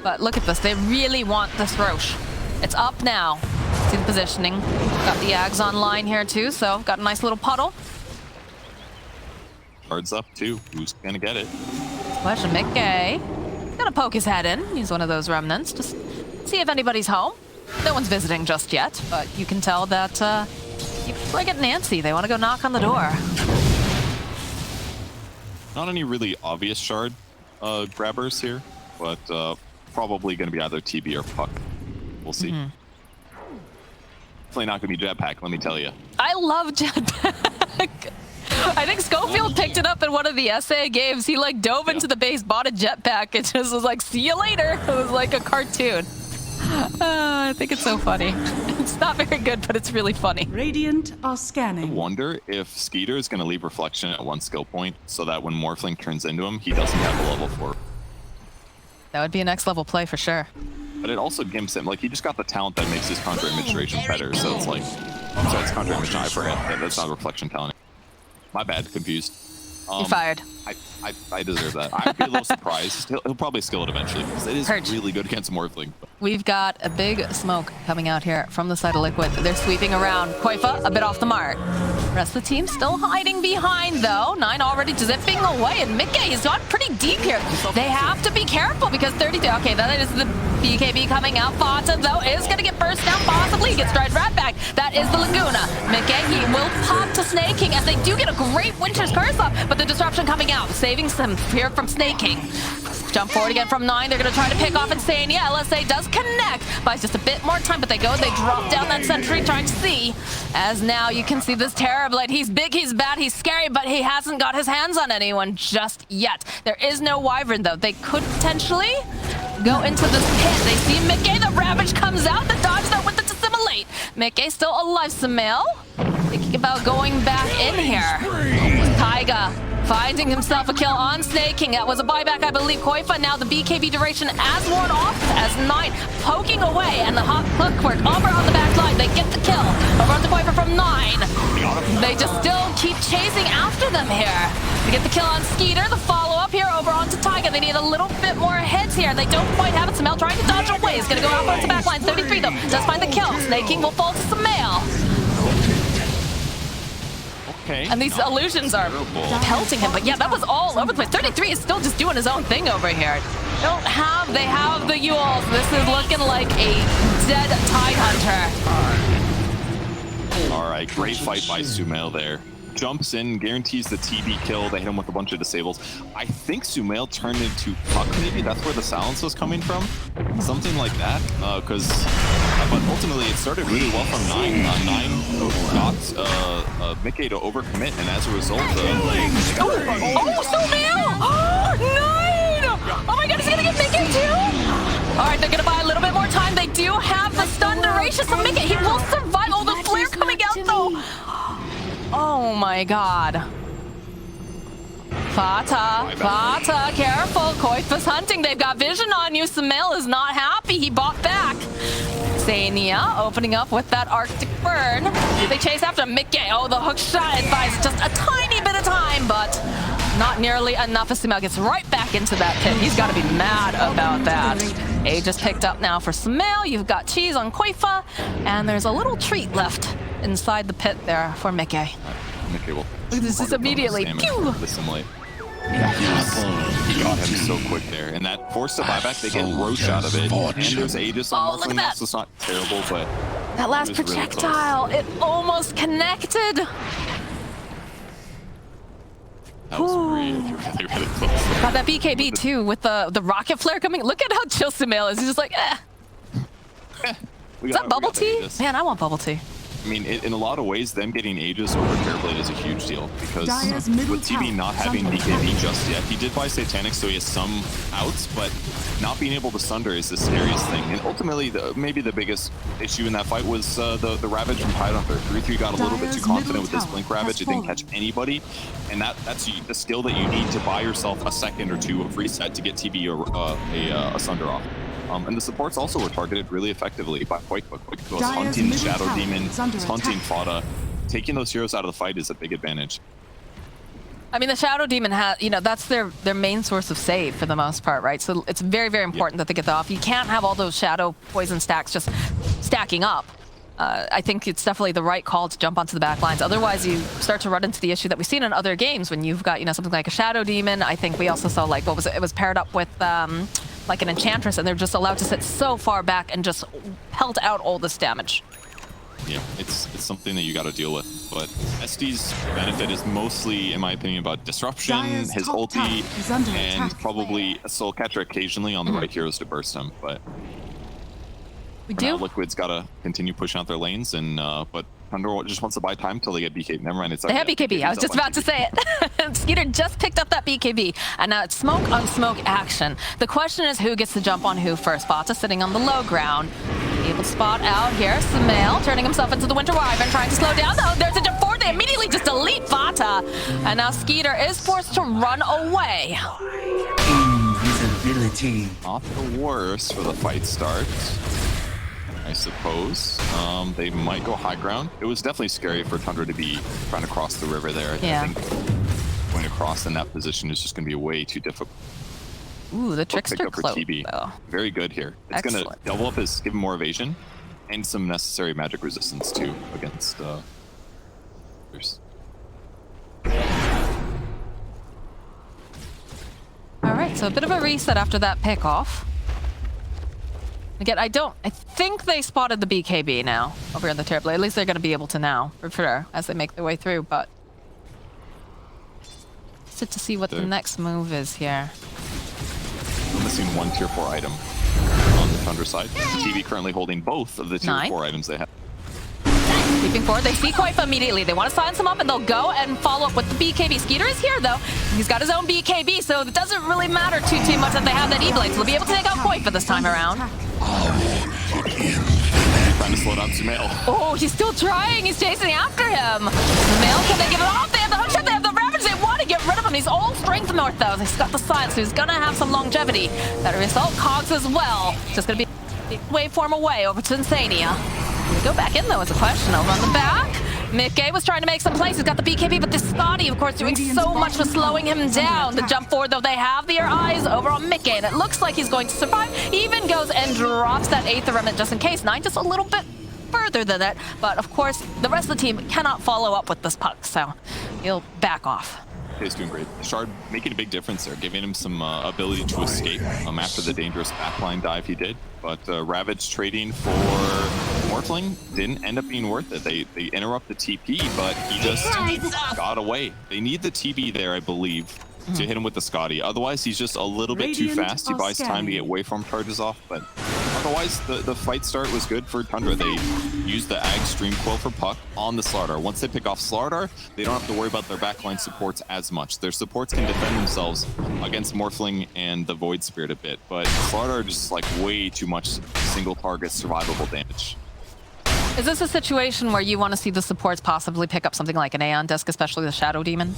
But look at this. They really want this Roche. It's up now. See the positioning. Got the Ags online here too, so got a nice little puddle. Shard's up too. Who's gonna get it? Question, Mickey. Gonna poke his head in. He's one of those remnants. Just see if anybody's home. No one's visiting just yet, but you can tell that people are getting antsy. They want to go knock on the door. Not any really obvious Shard grabbers here, but probably going to be either TB or Puck. We'll see. Definitely not going to be Jetpack, let me tell you. I love Jetpack. I think Schofield picked it up in one of the SA games. He like dove into the base, bought a Jetpack, and just was like, see you later. It was like a cartoon. I think it's so funny. It's not very good, but it's really funny. Radiant are I scanning. wonder if Skeeter is going to leave Reflection at one skill point so that when Morphling turns into him, he doesn't have a level 4. That would be a next level play for sure. But it also gives him, like, he just got the talent that makes his Conjure Image duration better, so it's like, I'm sorry, it's Conjure Image, no, I forget. That's not Reflection talent. My bad, confused. You're fired. I deserve that. I'd be a little surprised. He'll probably skill it eventually, because it is really good against Morphling. We've got a big smoke coming out here from the side of Liquid. They're sweeping around. Koifa, a bit off the mark. Rest of the team still hiding behind, though. 9 already zipping away, and Mickey has gone pretty deep here. They have to be careful, because 32... Okay, that is the BKB coming out. Fata, though, is going to get burst down, possibly. He gets dried right back. That is the Laguna. Mickey, he will pop to Snake King, as they do get a great Winter's Curse up, but the disruption coming out, saving some here from Snake King. Jump forward again from 9. They're going to try to pick off Insane. Yeah, LSA does connect. Buys just a bit more time, but they go. They drop down that sentry, trying to see. As now you can see this Terrorblade. He's big, he's bad, he's scary, but he hasn't got his hands on anyone just yet. There is no Wyvern, though. They could potentially go into this pit. They see Mickey. The Ravage comes out. The dodge there with the Dissimulate. Mickey still alive. Sumail thinking about going back in here. Taiga finding himself a kill on Snake King. That was a buyback, I believe. Koifa now the BKB duration as worn off as 9 poking away, and the hot hookwork over on the back line. They get the kill over on the Koifa from 9. They just still keep chasing after them here. They get the kill on Skeeter. The follow-up here over onto Taiga. They need a little bit more hits here. They don't quite have it. Sumail trying to dodge away. He's going to go out onto the back line. 33 though. Does find the kill. Snake King will fall to Sumail. And these illusions are pelting him, but yeah, that was all over the place. 33 is still just doing his own thing over here. They have the Yules. This is looking like a dead Tide Hunter. All right, great fight by Sumail there. jumps in, guarantees the TB kill. They hit him with a bunch of disables. I think Sumail turned into Puck, maybe that's where the silence was coming from. Something like that, but ultimately it started really well from 9. 9 got Mickey to overcommit, and as a result, Sumail! 9! Oh my god, is he gonna get Mickey too? Alright, they're gonna buy a little bit more time. They do have the stun duration, so Mickey, he will survive. Oh, the flare coming out though! Oh my god. Fata, careful. Koifa's hunting. They've got vision on you. Sumail is not happy. He bought back. Sania opening up with that Arctic burn. They chase after Mickey. Oh, the hook shot buys just a tiny bit of time, but not nearly enough as Sumail gets right back into that pit. He's got to be mad about that. Aegis picked up now for Sumail. You've got cheese on Koifa, and there's a little treat left inside the pit there for Mickey. Mickey will. This is immediately. Pew! He got him so quick there, and that forced the buyback. They get roach out of it, and there's Aegis on look at that. so it's not terrible, but That last projectile, it almost connected. that was really close. Got that BKB too with the rocket flare coming. Look at how chill Sumail is. He's just like, eh. Is that bubble tea? Man, I want bubble tea. I mean, in a lot of ways, them getting Aegis over Terrorblade is a huge deal because with TB not having BKB just yet, he did buy Satanic, so he has some outs, but not being able to Sunder is the scariest thing. And ultimately, maybe the biggest issue in that fight was the Ravage from Tide Hunter. 3-3 got a little bit too confident with his Blink Ravage. It didn't catch anybody, and that's the skill that you need to buy yourself a second or two of reset to get TB or a Sunder off. And the supports also were targeted really effectively by Koifa. Koifa was hunting the Shadow Demon, hunting Fada. Taking those heroes out of the fight is a big advantage. I mean, the Shadow Demon has, that's their main source of save for the most part, right? So it's very, very important that they get that off. You can't have all those Shadow poison stacks just stacking up. I think it's definitely the right call to jump onto the back lines. Otherwise, you start to run into the issue that we've seen in other games when you've got, something like a Shadow Demon. I think we also saw, what was it? It was paired up with, like an Enchantress, and they're just allowed to sit so far back and just pelt out all this damage. Yeah, it's something that you got to deal with. But SD's benefit is mostly, in my opinion, about disruption, his ulti, and probably a Soul Catcher occasionally on the right heroes to burst him. But Liquid's got to continue pushing out their lanes, and but Tundra just wants to buy time till they get BKB. Never mind, it's they have BKB. I was just about to say it. Skeeter just picked up that BKB, and now it's smoke on smoke action. The question is who gets to jump on who first. Fata sitting on the low ground, able to spot out here. Sumail turning himself into the Winter Wyvern, trying to slow down. Though there's a jump forward. They immediately just delete Fata, and now Skeeter is forced to run away. Invisibility. Not the worst for the fight start, I suppose. They might go high ground. It was definitely scary for Tundra to be trying to cross the river there. Yeah. I think going across in that position is just going to be way too difficult. Ooh, the Trickster cloak, though. Very good here. It's going to double up his, give him more evasion and some necessary magic resistance too against others. All right, so a bit of a reset after that pick off. Again, I think they spotted the BKB now over in the Terrorblade. At least they're going to be able to now, for sure, as they make their way through, but interested to see what the next move is here. We're missing one tier 4 item on the Tundra side. TV currently holding both of the tier 4 items they have. Leaping forward, they see Koifa immediately. They want to silence him up, and they'll go and follow up with the BKB. Skeeter is here, though. He's got his own BKB, so it doesn't really matter too much that they have that E-Blade. So they'll be able to take out Koifa this time around. Trying to slow down Sumail. Oh, he's still trying. He's chasing after him. Sumail, can they give it off? They have the hookshot. They have the Ravage. They want to get rid of him. He's all strength north, though. He's got the silence, so he's going to have some longevity. That result cogs as well. Just going to be waveform away over to Insania. We go back in, though, is a question. Over on the back. Mickey was trying to make some plays. He's got the BKB, but this Scotty, of course, doing so much for slowing him down. The jump forward, though, they have their eyes over on Mickey, and it looks like he's going to survive. He even goes and drops that Aether Remnant just in case. 9 just a little bit further than it, but of course, the rest of the team cannot follow up with this puck, so he'll back off. He's doing great. Shard making a big difference there, giving him some ability to escape after the dangerous backline dive he did. But Ravage trading for more Morphling didn't end up being worth it. They interrupt the TP, but he just got away. They need the TP there, I believe, to hit him with the Scotty. Otherwise, he's just a little bit too fast. He buys time to get waveform charges off, but otherwise, the fight start was good for Tundra. They used the Ag Stream Quill for Puck on the Slardar. Once they pick off Slardar, they don't have to worry about their backline supports as much. Their supports can defend themselves against Morphling and the Void Spirit a bit, but Slardar just like way too much single target survivable damage. Is this a situation where you want to see the supports possibly pick up something like an Aeon Disc, especially the Shadow Demon?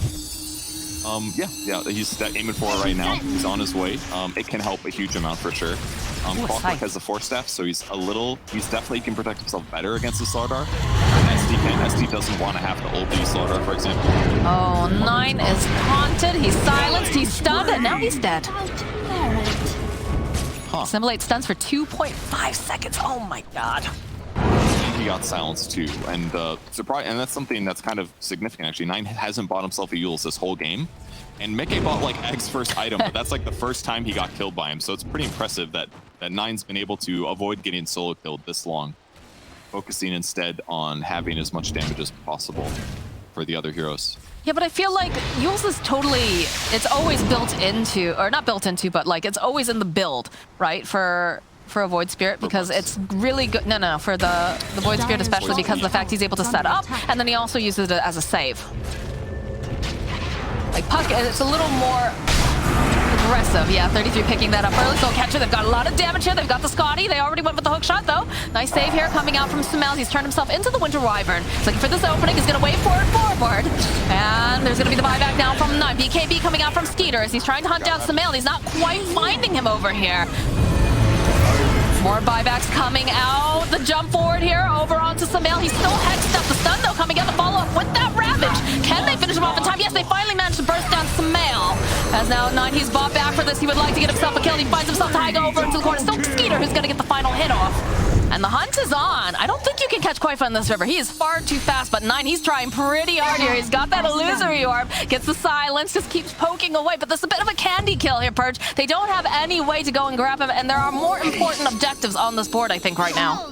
Yeah, he's aiming for it right now. He's on his way. It can help a huge amount for sure. Clockwork has the Force Staff, so he's definitely can protect himself better against the Slardar than SD can. SD doesn't want to have to ult the Slardar, for example. Oh, 9 is haunted. He's silenced. He's stunned, and now he's dead. Assimilate stuns for 2.5 seconds. Oh my god. He got silenced too, and that's something that's kind of significant actually. 9 hasn't bought himself a Yules this whole game, and Mickey bought like Egg's first item, but that's like the first time he got killed by him, so it's pretty impressive that 9's been able to avoid getting solo killed this long, focusing instead on having as much damage as possible for the other heroes. Yeah, but I feel like Yules is totally, it's always built into, or not built into, but like it's always in the build, right, for a Void Spirit, because it's really good. No, for the Void Spirit especially, because of the fact he's able to set up, and then he also uses it as a save. Like Puck, it's a little more aggressive. Yeah, 33 picking that up early. So catcher, they've got a lot of damage here. They've got the Scotty. They already went with the hook shot though. Nice save here coming out from Sumail. He's turned himself into the Winter Wyvern. He's looking for this opening. He's gonna wait for it forward. And there's gonna be the buyback now from 9. BKB coming out from Skeeter as he's trying to hunt down Sumail. He's not quite finding him over here. More buybacks coming out. The jump forward here over onto Sumail. He's still hexed up. The stun though coming out to follow up with that Ravage. Can they finish him off in time? Yes, they finally managed to burst down Sumail. As now 9, he's bought back for this. He would like to get himself a kill. He finds himself Taiga over into the corner. Still Skeeter who's going to get the final hit off. And the hunt is on. I don't think you can catch Koifa in this river. He is far too fast, but 9, he's trying pretty hard here. He's got that illusory orb, gets the silence, just keeps poking away. But this is a bit of a candy kill here, Purge. They don't have any way to go and grab him, and there are more important objectives on this board, I think, right now.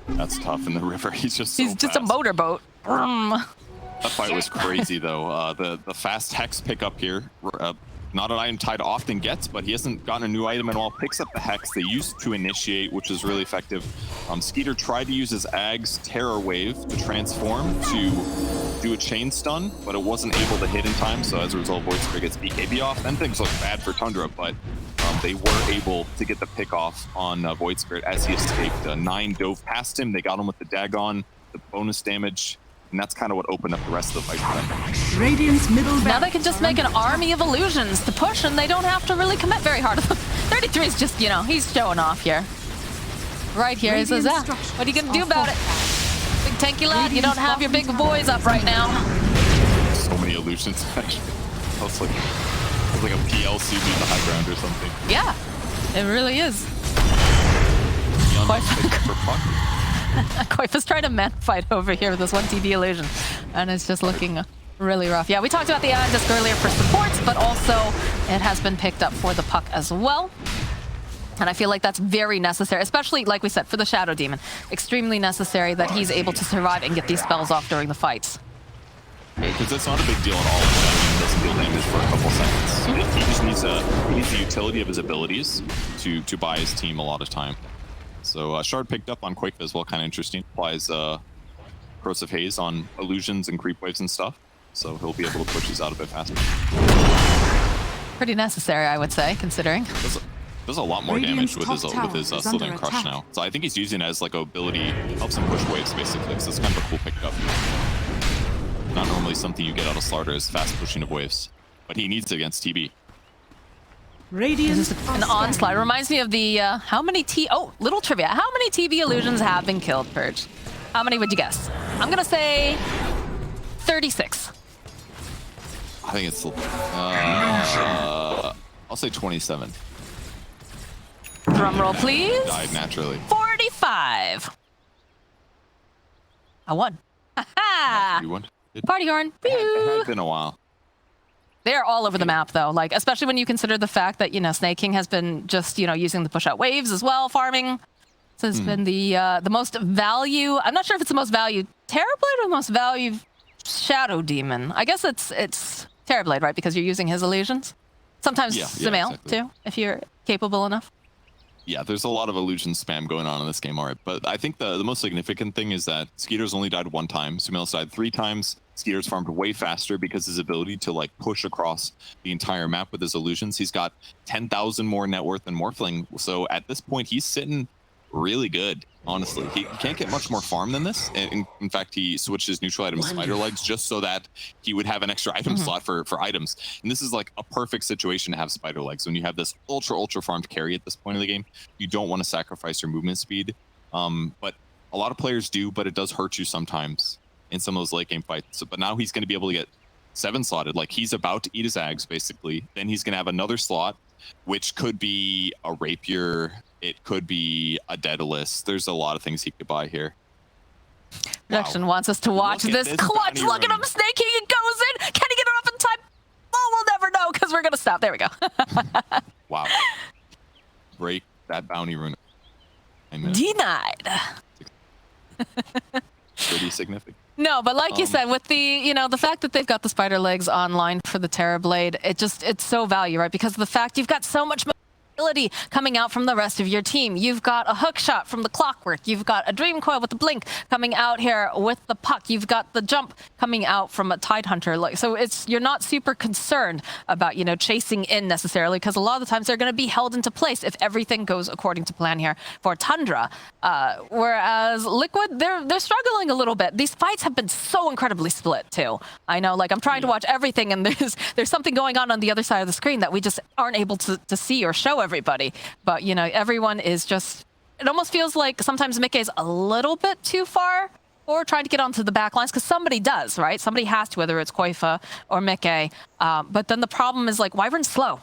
That's tough in the river. He's just a motorboat. That fight was crazy, though. The fast Hex pickup here. Not an item Tide often gets, but he hasn't gotten a new item at all. Picks up the Hex they used to initiate, which is really effective. Skeeter tried to use his Ag's Terror Wave to transform to do a chain stun, but it wasn't able to hit in time, so as a result, Void Spirit gets BKB off. Then things look bad for Tundra, but they were able to get the pick off on Void Spirit as he escaped. 9 dove past him, they got him with the Dagon, the bonus damage, and that's kind of what opened up the rest of the fight for them. Radiant's middle now they can just make an army of illusions to push, and they don't have to really commit very hard. 33 is just, he's showing off here. Right here, he says, what are you going to do about it? Big tanky lad, you don't have your big boys up right now. So many illusions, actually. It's like a PLC being the high ground or something. Yeah, it really is. Koifa's trying to man fight over here with this 1 TB illusion, and it's just looking really rough. Yeah, we talked about the Aeon Disc earlier for supports, but also it has been picked up for the Puck as well. And I feel like that's very necessary, especially, like we said, for the Shadow Demon. Extremely necessary that he's able to survive and get these spells off during the fights. Because it's not a big deal at all if that doesn't deal damage for a couple seconds. He just needs the utility of his abilities to buy his team a lot of time. So Shard picked up on Quake as well, kind of interesting. Applies Corrosive Haze on illusions and creep waves and stuff. So he'll be able to push these out a bit faster. Pretty necessary, I would say, considering. Does a lot more damage with his Sylvan Crush now. So I think he's using it as like an ability, helps him push waves basically. So it's kind of a cool pickup. Not normally something you get out of Slardar is fast pushing of waves, but he needs it against TB. This is an onslaught. It reminds me of the little trivia. How many TB illusions have been killed, Purge? How many would you guess? I'm gonna say 36. I think it's I'll say 27. Drum roll, please. Died naturally. 45. I won. Ha! You won. Party horn. It had been a while. They're all over the map, though. Like, especially when you consider the fact that, Snake King has been just, using the push-out waves as well, farming. This has been the most value. I'm not sure if it's the most value Terrorblade or the most value Shadow Demon. I guess it's Terrorblade, right? Because you're using his illusions. Sometimes sumail exactly. too, if you're capable enough. Yeah, there's a lot of illusion spam going on in this game, alright. But I think the most significant thing is that Skeeter's only died 1 time. Sumail's died 3 times. Skeeter's farmed way faster because his ability to like push across the entire map with his illusions. He's got 10,000 more net worth than Morphling. So at this point, he's sitting really good, honestly. He can't get much more farm than this. In fact, he switched his neutral item Spider Legs just so that he would have an extra item slot for items. And this is like a perfect situation to have Spider Legs. When you have this ultra farmed carry at this point of the game, you don't want to sacrifice your movement speed. But a lot of players do, but it does hurt you sometimes in some of those late game fights. But now he's going to be able to get 7 slotted. Like he's about to eat his Ags, basically. Then he's going to have another slot, which could be a Rapier. It could be a Daedalus. There's a lot of things he could buy here. Production wants us to watch this clutch. Look at him snaking. It goes in. Can he get it off in time? Oh, we'll never know because we're going to stop. There we go. Wow. Break that bounty rune. Denied. Pretty significant. No, but like you said, with the, the fact that they've got the Spider Legs online for the Terrorblade, it's so value, right? Because of the fact you've got so much ability coming out from the rest of your team. You've got a hook shot from the Clockwork. You've got a Dream Coil with the Blink coming out here with the Puck. You've got the jump coming out from a Tidehunter. So you're not super concerned about, chasing in necessarily, because a lot of the times they're going to be held into place if everything goes according to plan here for Tundra. Whereas Liquid, they're struggling a little bit. These fights have been so incredibly split too. I know, like I'm trying to watch everything and there's something going on the other side of the screen that we just aren't able to see or show everybody. But everyone is just, it almost feels like sometimes Mickey's a little bit too far or trying to get onto the back lines, because somebody does, right? Somebody has to, whether it's Koifa or Mickey. But then the problem is like Wyvern's slow.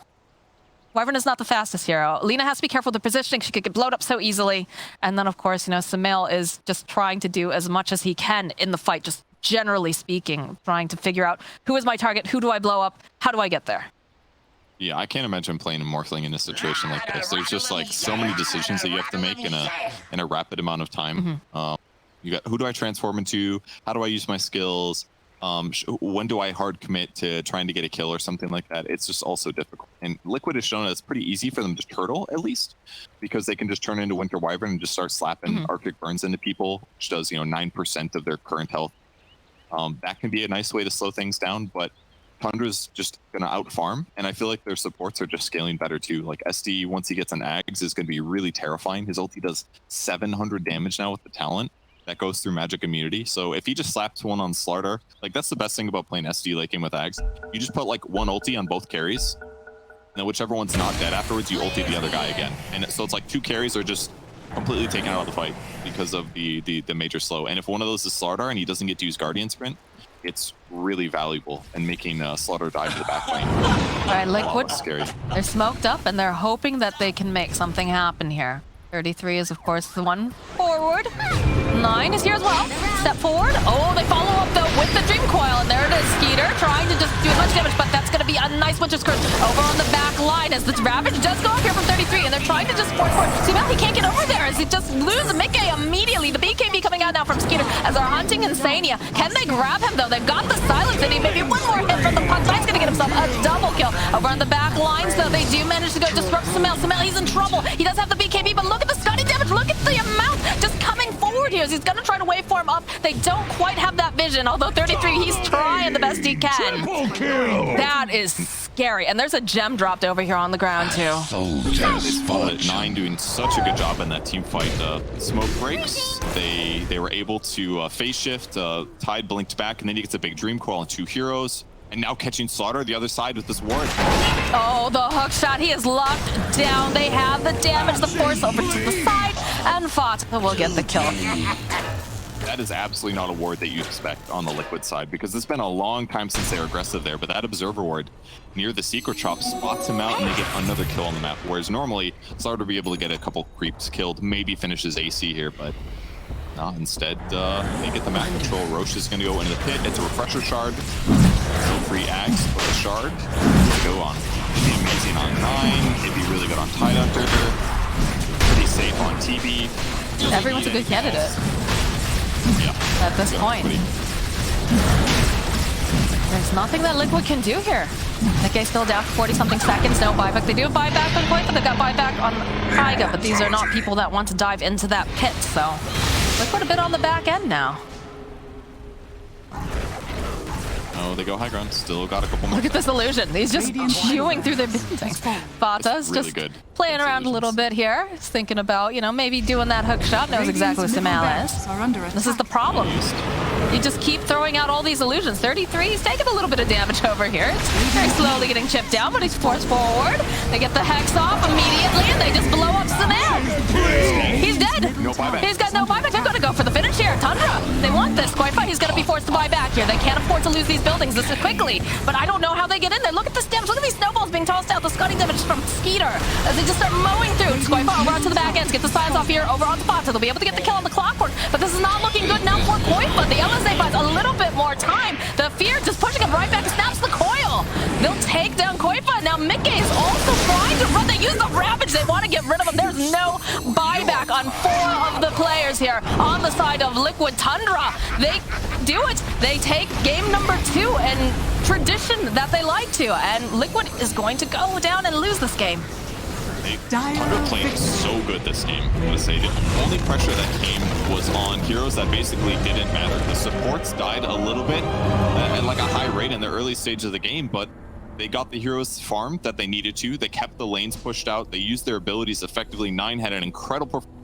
Wyvern is not the fastest hero. Lena has to be careful with the positioning. She could get blowed up so easily. And then of course, Sumail is just trying to do as much as he can in the fight, just generally speaking, trying to figure out who is my target, who do I blow up, how do I get there? Yeah, I can't imagine playing a Morphling in a situation like this. There's just like so many decisions that you have to make in a rapid amount of time. You got, who do I transform into? How do I use my skills? When do I hard commit to trying to get a kill or something like that? It's just also difficult. And Liquid has shown that it's pretty easy for them to turtle, at least, because they can just turn into Winter Wyvern and just start slapping Arctic Burns into people, which does 9% of their current health. That can be a nice way to slow things down, but Tundra's just going to out-farm, and I feel like their supports are just scaling better too. Like SD, once he gets an Ags, is going to be really terrifying. His ulti does 700 damage now with the talent that goes through magic immunity. So if he just slaps one on Slardar, like that's the best thing about playing SD late game with Ags. You just put like one ulti on both carries, and then whichever one's not dead afterwards, you ulti the other guy again. And so it's like 2 carries are just completely taken out of the fight because of the major slow. And if one of those is Slardar and he doesn't get to use Guardian Sprint, it's really valuable in making Slaughter dive to the back lane. All right, Liquid, scary. They're smoked up and they're hoping that they can make something happen here. 33 is, of course, the one forward. 9 is here as well. Step forward. Oh, they follow up, though, with the Dream Coil. And there it is, Skeeter, trying to just do as much damage, but that's going to be a nice Winter Scourge over on the back line as the Ravage does go up here from 33, and they're trying to just force forward. Sumail, he can't get over there as he just loses Mickey immediately. The BKB coming out now from Skeeter as they're hunting Insania. Can they grab him, though? They've got the silence, and he maybe one more hit from the punt. He's going to get himself a double kill. Over on the back lines, though, they do manage to go disrupt Sumail. Sumail, he's in trouble. He does have the BKB, but look at the stunning damage. Look at the amount just coming forward here. He's going to try to waveform up. They don't quite have that vision, although 33, he's trying the best he can. That is scary. And there's a gem dropped over here on the ground, too. Yeah, they spotted 9 doing such a good job in that team fight. Smoke breaks. They were able to phase shift. Tide blinked back, and then he gets a big Dream Coil and 2 heroes. And now catching Slaughter the other side with this ward. Oh, the hook shot. He is locked down. They have the damage, the force over to the side, and Fat will get the kill. That is absolutely not a ward that you expect on the Liquid side, because it's been a long time since they were aggressive there, but that Observer ward near the Secret Chop spots him out and they get another kill on the map, whereas normally Slaughter would be able to get a couple creeps killed, maybe finish his AC here, but no, instead they get the map control. Roche is going to go into the pit. It's a Refresher Shard. No free Ags, but the Shard to go on. It'd be amazing on 9. It'd be really good on Tidehunter. Pretty safe on TB. Everyone's a good candidate at this point. There's nothing that Liquid can do here. Nikkei's still down for 40-something seconds. No buyback. They do have buyback on point, but they've got buyback on Taiga. But these are not people that want to dive into that pit. So Liquid a bit on the back end now. Oh, they go high ground. Still got a couple more. Look at this illusion. He's just chewing through the building. Bata's really just good. playing around a little bit here. He's thinking about, you know, maybe doing that hook shot. Knows exactly what sumail is. This is the problem. You just keep throwing out all these illusions. 33, he's taking a little bit of damage over here. It's very slowly getting chipped down, but he's forced forward. They get the hex off immediately, and they just blow up sumail. He's dead. No buyback. He's got no buyback. They're going to go for the finish here. Tundra, they want this. Quite fine. He's going to be forced to buy back here. They can't afford to lose these buildings this quickly, but I don't know how they get in there. Look at this damage. Look at these snowballs being tossed out. The scutting damage from Skeeter as they just start mowing through. Squaifa over onto the back ends. Get the signs off here over onto Bata. They'll be able to get the kill on the clockwork, but this is not looking good now for Koifa. The LSA buys a little bit more time. The fear just pushing him right back. Snaps the coil. They'll take down Koifa. Now Mickey is also trying to run. They use the Ravage. They want to get rid of him. There's no buyback on 4 of the players here on the side of Liquid. Tundra, they do it. They take game number 2 and tradition that they like to, and Liquid is going to go down and lose this game. Tundra played so good this game. I'm gonna say the only pressure that came was on heroes that basically didn't matter. The supports died a little bit at like a high rate in the early stages of the game, but they got the heroes farmed that they needed to. They kept the lanes pushed out. They used their abilities effectively. 9 had an incredible performance